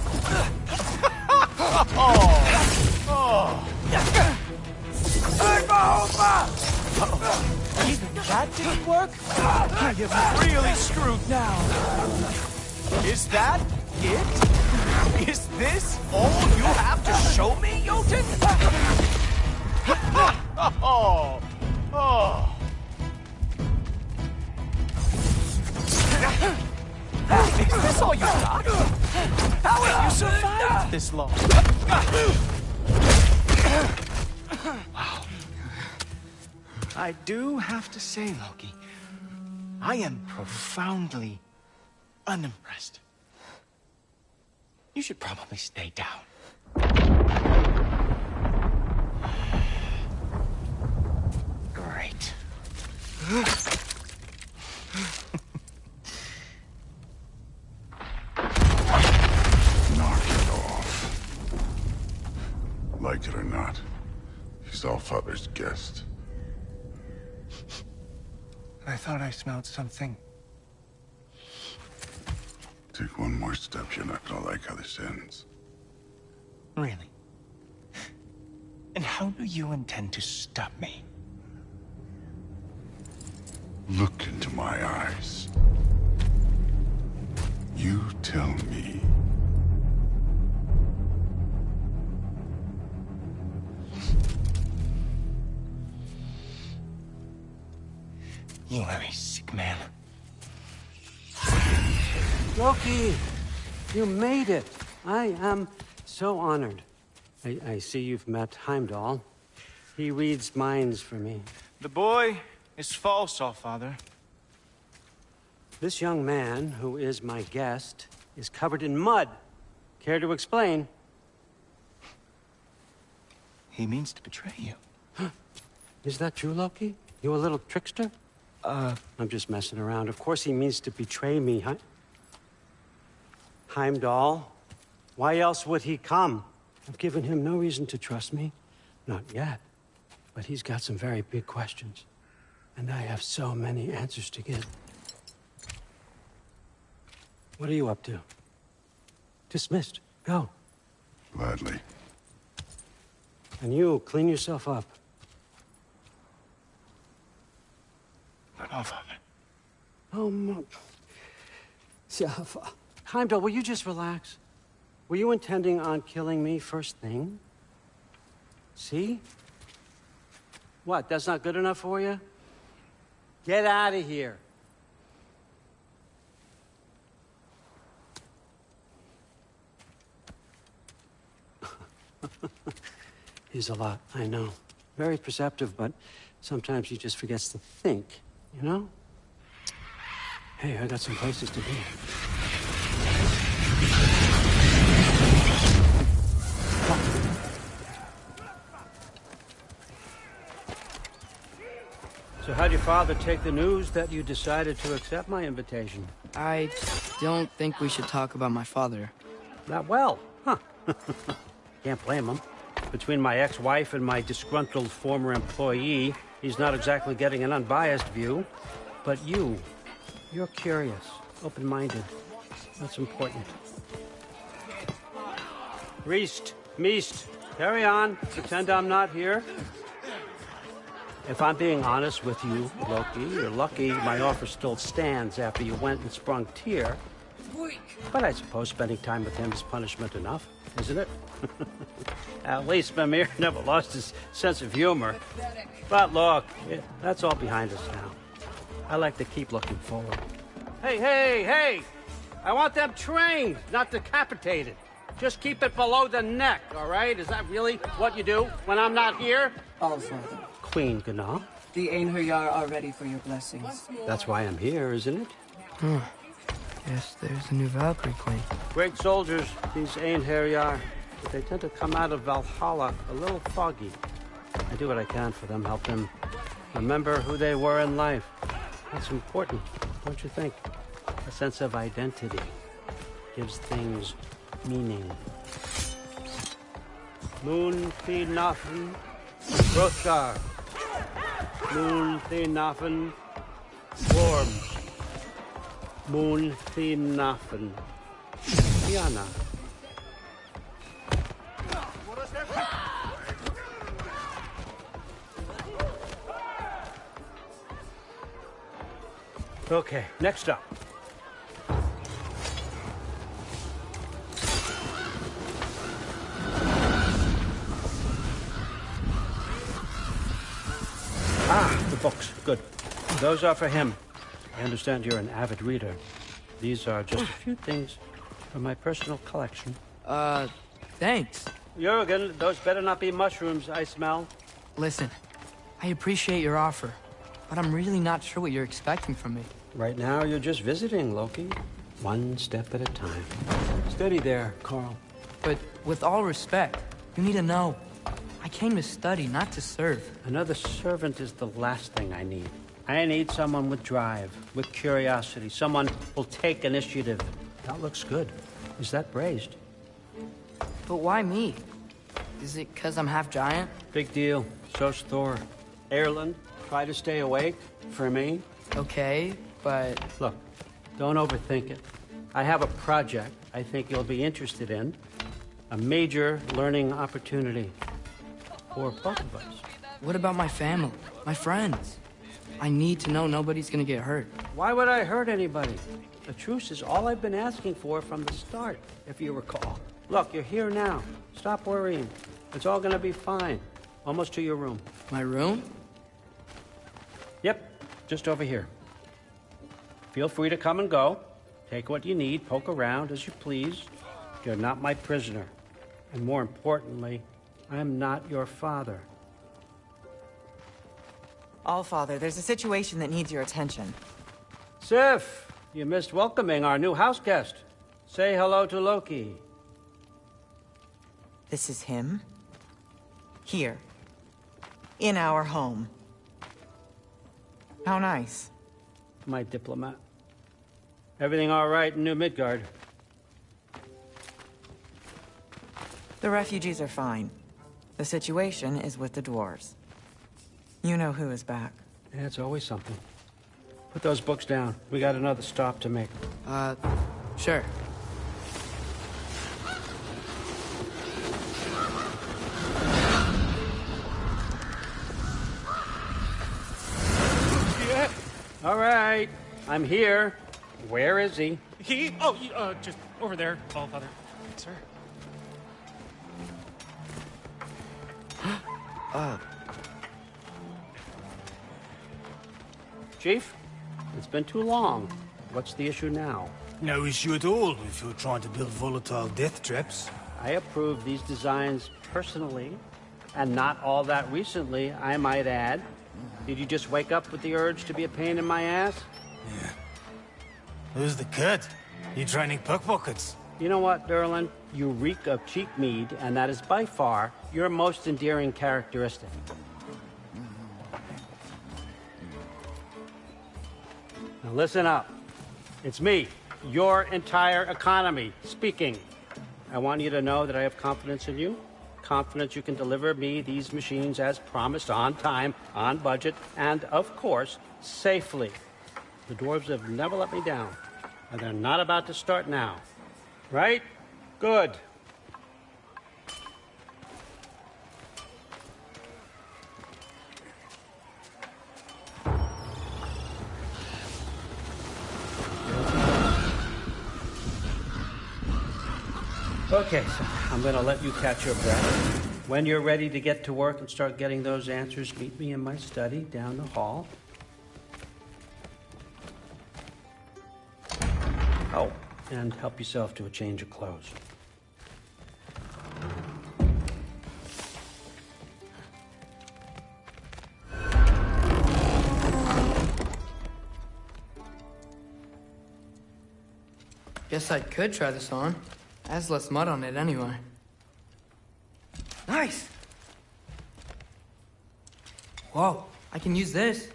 Even that didn't work? I am really screwed now. Is that it? Is this all you have to show me, Jotun? Is this all you got? How have you survived this long? Wow. I do have to say, Loki, I am profoundly unimpressed. You should probably stay down. Great. Knock it off. Like it or not, he's All-Father's guest. I thought I smelled something. Take one more step, you're not gonna like how this ends. Really? And how do you intend to stop me? Look into my eyes. You tell me. You are a sick man. Loki! You made it! I am so honored. I see you've met Heimdall. He reads minds for me. The boy is false, Allfather. This young man, who is my guest, is covered in mud. Care to explain? He means to betray you. Is that true, Loki? You a little trickster? I'm just messing around. Of course he means to betray me, huh? Heimdall? Why else would he come? I've given him no reason to trust me. Not yet. But he's got some very big questions. And I have so many answers to give. What are you up to? Dismissed. Go. Gladly. And you, clean yourself up. Allfather. Oh, my... Heimdall, will you just relax? Were you intending on killing me first thing? See? What, that's not good enough for you? Get out of here. He's a lot, I know. Very perceptive, but sometimes he just forgets to think, you know? Hey, I got some places to be. So how'd your father take the news that you decided to accept my invitation? I don't think we should talk about my father. Not well, huh? Can't blame him. Between my ex-wife and my disgruntled former employee, he's not exactly getting an unbiased view. But you're curious, open-minded. That's important. Meest, carry on. Pretend I'm not here. If I'm being honest with you, Loki, you're lucky my offer still stands after you went and sprung Tyr. But I suppose spending time with him is punishment enough, isn't it? At least Mimir never lost his sense of humor. But look, that's all behind us now. I like to keep looking forward. Hey! I want them trained, not decapitated. Just keep it below the neck, all right? Is that really what you do when I'm not here? Allfather. Queen Gná. The Einherjar are ready for your blessings. That's why I'm here, isn't it? Guess there's a new Valkyrie Queen. Great soldiers, these Einherjar. But they tend to come out of Valhalla a little foggy. I do what I can for them, help them remember who they were in life. That's important, don't you think? A sense of identity gives things meaning. Moon Thinafen, Hrothgar. Moon Thinafen, Worms. Moon Thinafen, Diana. Okay, next up. The books. Good. Those are for him. I understand you're an avid reader. These are just a few things from my personal collection. Thanks. Jurgen, those better not be mushrooms I smell. Listen, I appreciate your offer, but I'm really not sure what you're expecting from me. Right now, you're just visiting, Loki. One step at a time. Steady there, Carl. But with all respect, you need to know. I came to study, not to serve. Another servant is the last thing I need. I need someone with drive, with curiosity, someone who'll take initiative. That looks good. Is that braised? But why me? Is it because I'm half giant? Big deal. So's Thor. Erland, try to stay awake for me. Okay, but... Look, don't overthink it. I have a project I think you'll be interested in. A major learning opportunity. For both of us. What about my family? My friends? I need to know nobody's gonna get hurt. Why would I hurt anybody? A truce is all I've been asking for from the start, if you recall. Look, you're here now. Stop worrying. It's all gonna be fine. Almost to your room. My room? Yep, just over here. Feel free to come and go. Take what you need, poke around as you please. You're not my prisoner. And more importantly, I'm not your father. Allfather, there's a situation that needs your attention. Sif, you missed welcoming our new house guest. Say hello to Loki. This is him? Here. In our home. How nice. My diplomat. Everything all right in New Midgard? The refugees are fine. The situation is with the dwarves. You know who is back. Yeah, it's always something. Put those books down. We got another stop to make. Sure. Yeah. All right. I'm here. Where is he? Just over there, Allfather. Sir. Chief, it's been too long. What's the issue now? No issue at all if you're trying to build volatile death traps. I approve these designs personally, and not all that recently, I might add. Did you just wake up with the urge to be a pain in my ass? Yeah. Who's the cut? You training pickpockets? You know what, Derlin? You reek of cheap mead, and that is by far your most endearing characteristic. Now listen up. It's me, your entire economy, speaking. I want you to know that I have confidence in you. Confidence you can deliver me these machines as promised, on time, on budget, and, of course, safely. The dwarves have never let me down, and they're not about to start now. Right? Good. Okay, so I'm going to let you catch your breath. When you're ready to get to work and start getting those answers, meet me in my study down the hall. Oh, and help yourself to a change of clothes. Guess I could try this on. Has less mud on it anyway. Nice! Whoa, I can use this.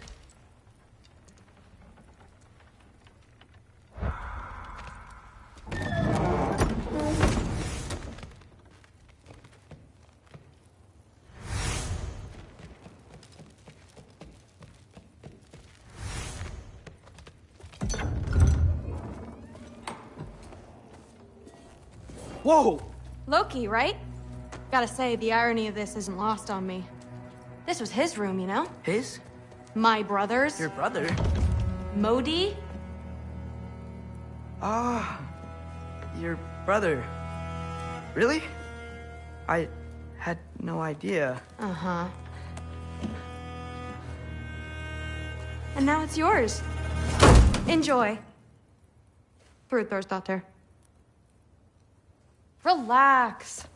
Whoa! Loki, right? Gotta say, the irony of this isn't lost on me. This was his room, you know? His? My brother's. Your brother? Modi? Ah, your brother. Really? I had no idea. Uh-huh. And now it's yours. Enjoy. Thrudthorstdottir. Relax.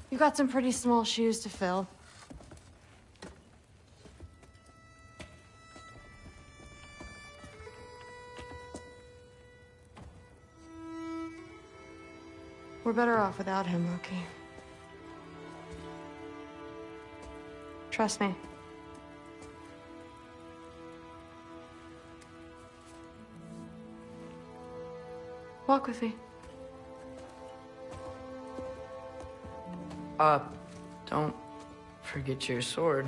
You got some pretty small shoes to fill. We're better off without him, Loki. Trust me. Walk with me. Don't forget your sword.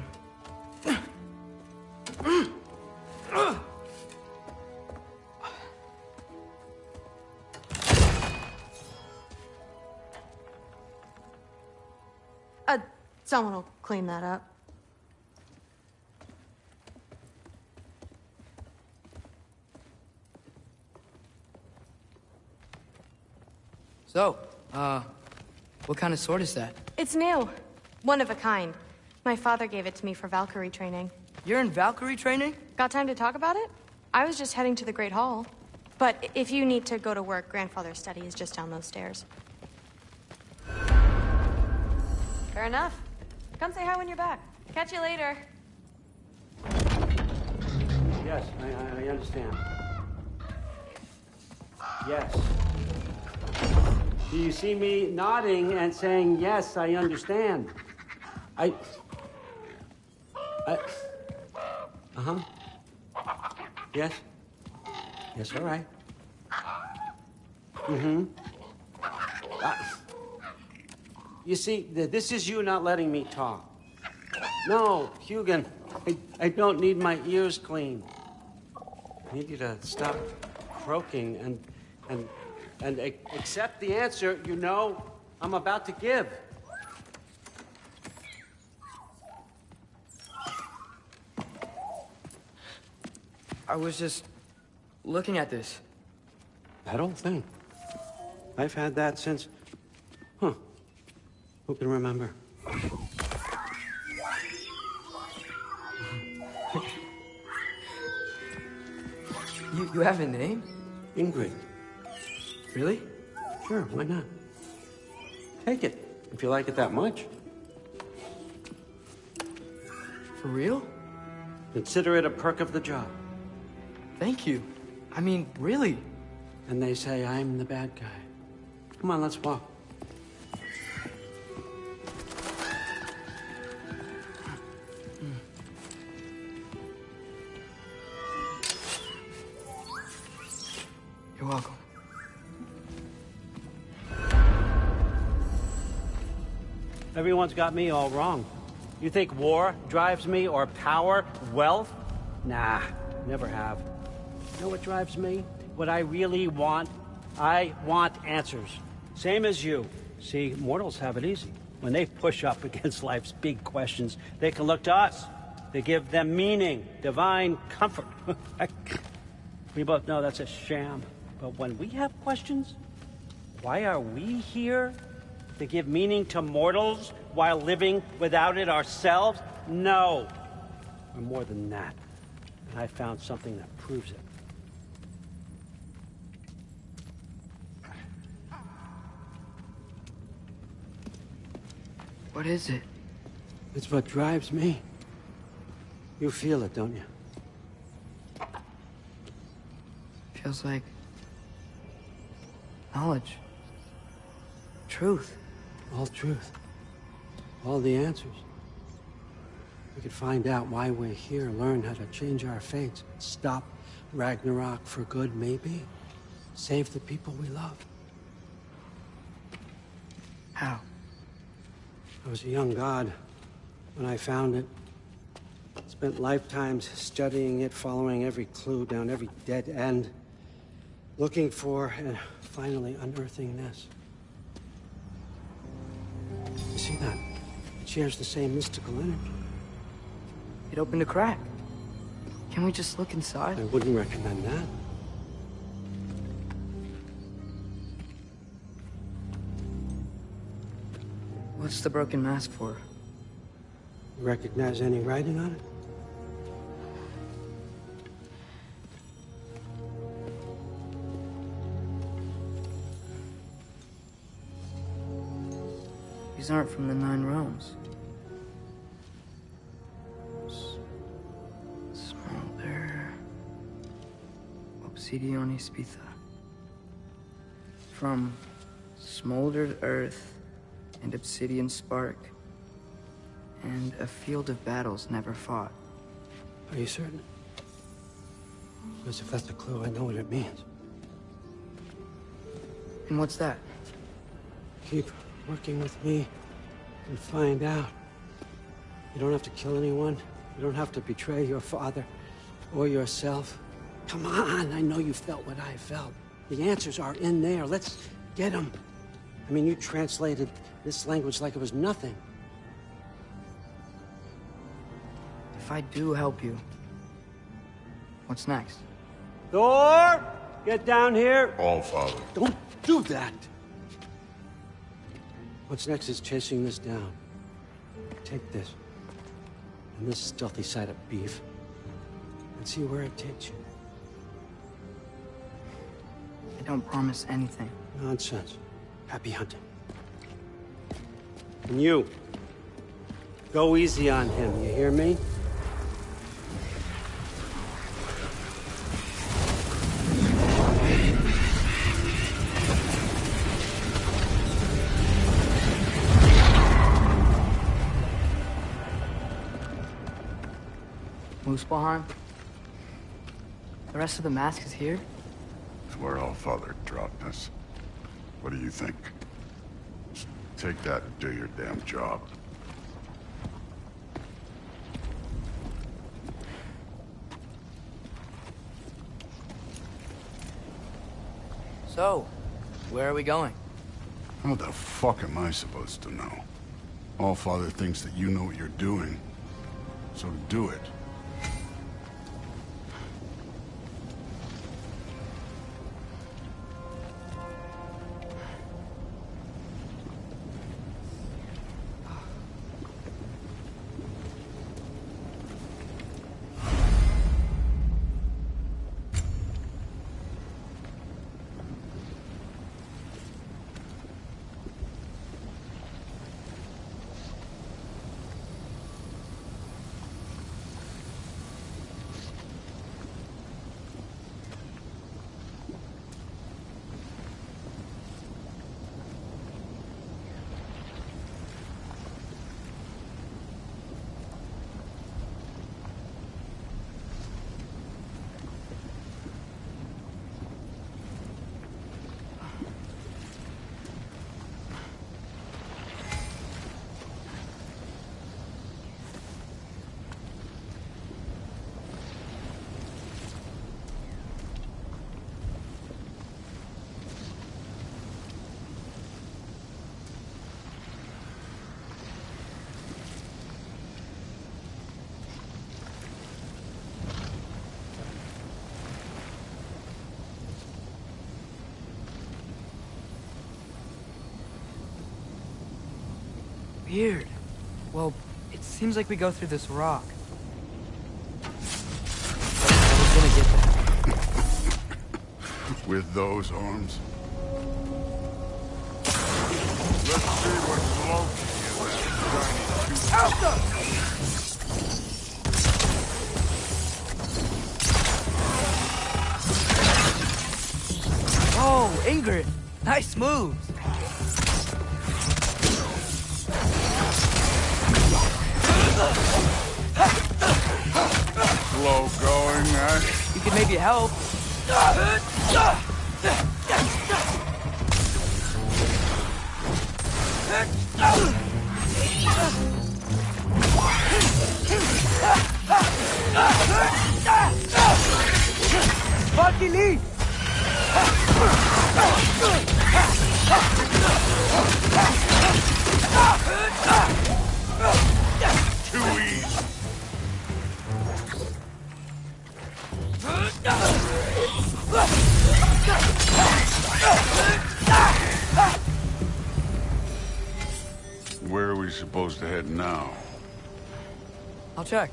Someone will clean that up. So, what kind of sword is that? It's new. One of a kind. My father gave it to me for Valkyrie training. You're in Valkyrie training? Got time to talk about it? I was just heading to the Great Hall. But if you need to go to work, Grandfather's study is just down those stairs. Fair enough. Come say hi when you're back. Catch you later. Yes, I understand. Yes. Do you see me nodding and saying, yes, I understand? Uh-huh. Yes? Yes, all right. Mm-hmm. You see, this is you not letting me talk. No, Hugin, I don't need my ears cleaned. I need you to stop croaking and accept the answer you know I'm about to give. I was just looking at this. That old thing. I've had that since... Huh. Who can remember? You have a name? Ingrid. Really? Sure, why not? Take it, if you like it that much. For real? Consider it a perk of the job. Thank you. I mean, really. And they say I'm the bad guy. Come on, let's walk. You're welcome. Everyone's got me all wrong. You think war drives me, or power, wealth? Nah, never have. You know what drives me? What I really want? I want answers. Same as you. See, mortals have it easy. When they push up against life's big questions, they can look to us. They give them meaning, divine comfort. We both know that's a sham. But when we have questions, why are we here? To give meaning to mortals while living without it ourselves? No. We're more than that. And I found something that proves it. What is it? It's what drives me. You feel it, don't you? Feels like knowledge. Truth. All truth. All the answers. We could find out why we're here, learn how to change our fates, stop Ragnarok for good, maybe. Save the people we love. How? I was a young god when I found it. Spent lifetimes studying it, following every clue down every dead end, looking for and finally unearthing this. You see that? It shares the same mystical energy. It opened a crack. Can we just look inside? I wouldn't recommend that. What's the broken mask for? You recognize any writing on it? These aren't from the Nine Realms. Smolder. Obsidione Spitha. From smoldered earth and obsidian spark, and a field of battles never fought. Are you certain? Because if that's a clue, I know what it means. And what's that? Keep working with me and find out. You don't have to kill anyone. You don't have to betray your father or yourself. Come on, I know you felt what I felt. The answers are in there. Let's get them. I mean, you translated this language like it was nothing. If I do help you, what's next? Thor! Get down here! All, Father. Don't do that! What's next is chasing this down. Take this, and this stealthy side of beef, and see where it takes you. I don't promise anything. Nonsense. Happy hunting. And you, go easy on him, you hear me? Muspelheim? The rest of the mask is here? It's where Allfather dropped us. What do you think? Just take that and do your damn job. So, where are we going? How the fuck am I supposed to know? Allfather thinks that you know what you're doing, so do it. Weird. Well, it seems like we go through this rock. I was gonna get that. With those arms? Let's see what Loki is at. Alpha! Oh, Ingrid! Nice moves! Slow going, eh? You could maybe help. Sparky Lee! Too easy. Where are we supposed to head now? I'll check.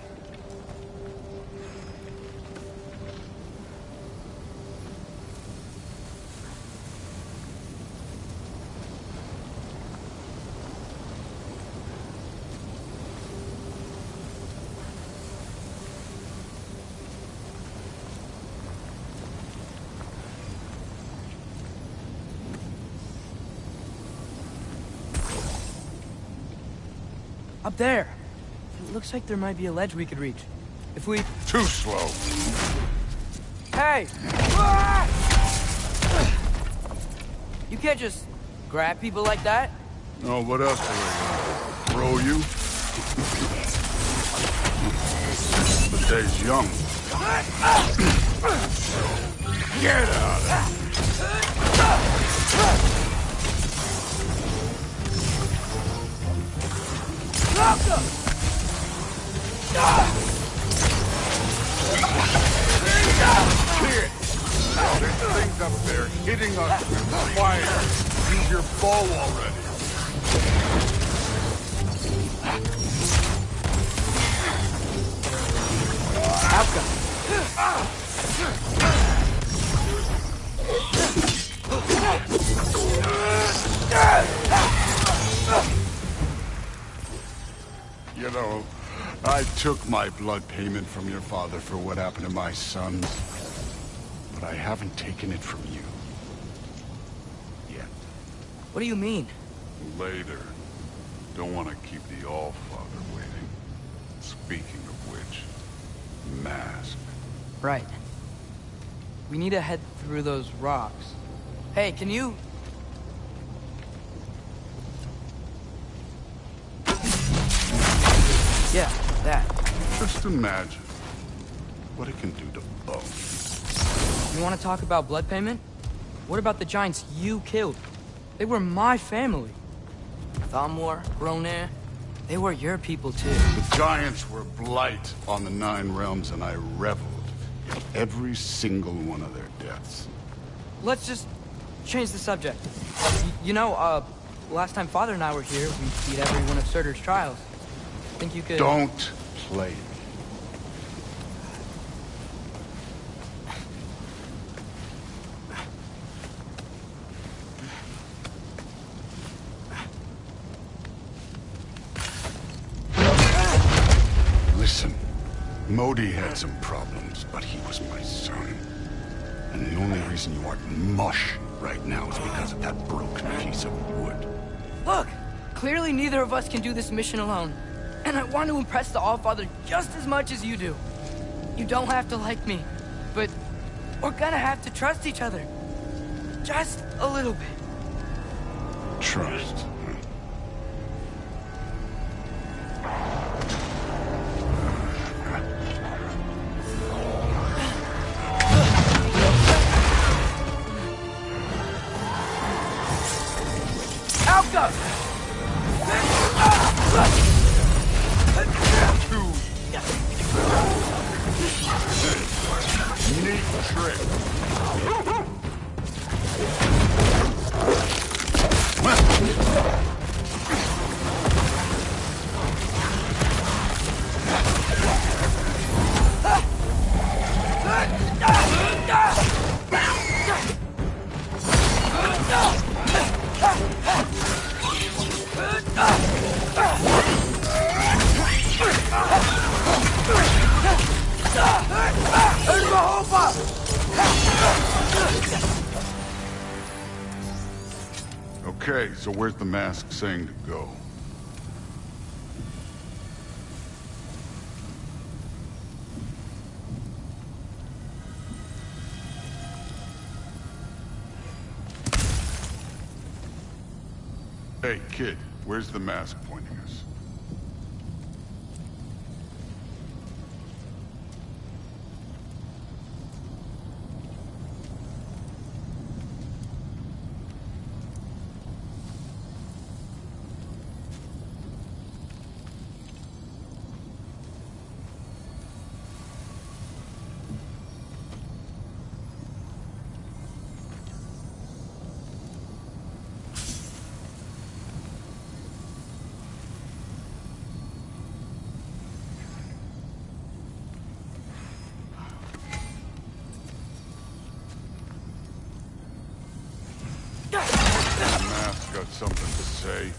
Up there. It looks like there might be a ledge we could reach. If we... Too slow. Hey! You can't just grab people like that. Oh, what else are they gonna throw you? The day's young. Get out of Shit! Now this thing's up there hitting us with fire. Use your bow already. I took my blood payment from your father for what happened to my sons, but I haven't taken it from you. Yet. What do you mean? Later. Don't want to keep the All-Father waiting. Speaking of which, mask. Right. We need to head through those rocks. Hey, can you... Yeah, that. Just imagine what it can do to bone. You want to talk about blood payment? What about the giants you killed? They were my family. Thamor, Groner, they were your people too. The giants were blight on the 9 realms, and I reveled in every single one of their deaths. Let's just change the subject. You know, last time Father and I were here, we beat every one of Surtur's trials. Think you could... Don't play me. Listen, Modi had some problems, but he was my son. And the only reason you aren't mush right now is because of that broken piece of wood. Look! Clearly neither of us can do this mission alone. And I want to impress the All-Father just as much as you do. You don't have to like me, but we're gonna have to trust each other. Just a little bit. Trust. Alka! Neat trick. Okay, so where's the mask saying to go? Hey, kid, where's the mask pointing us? The mask got something to say.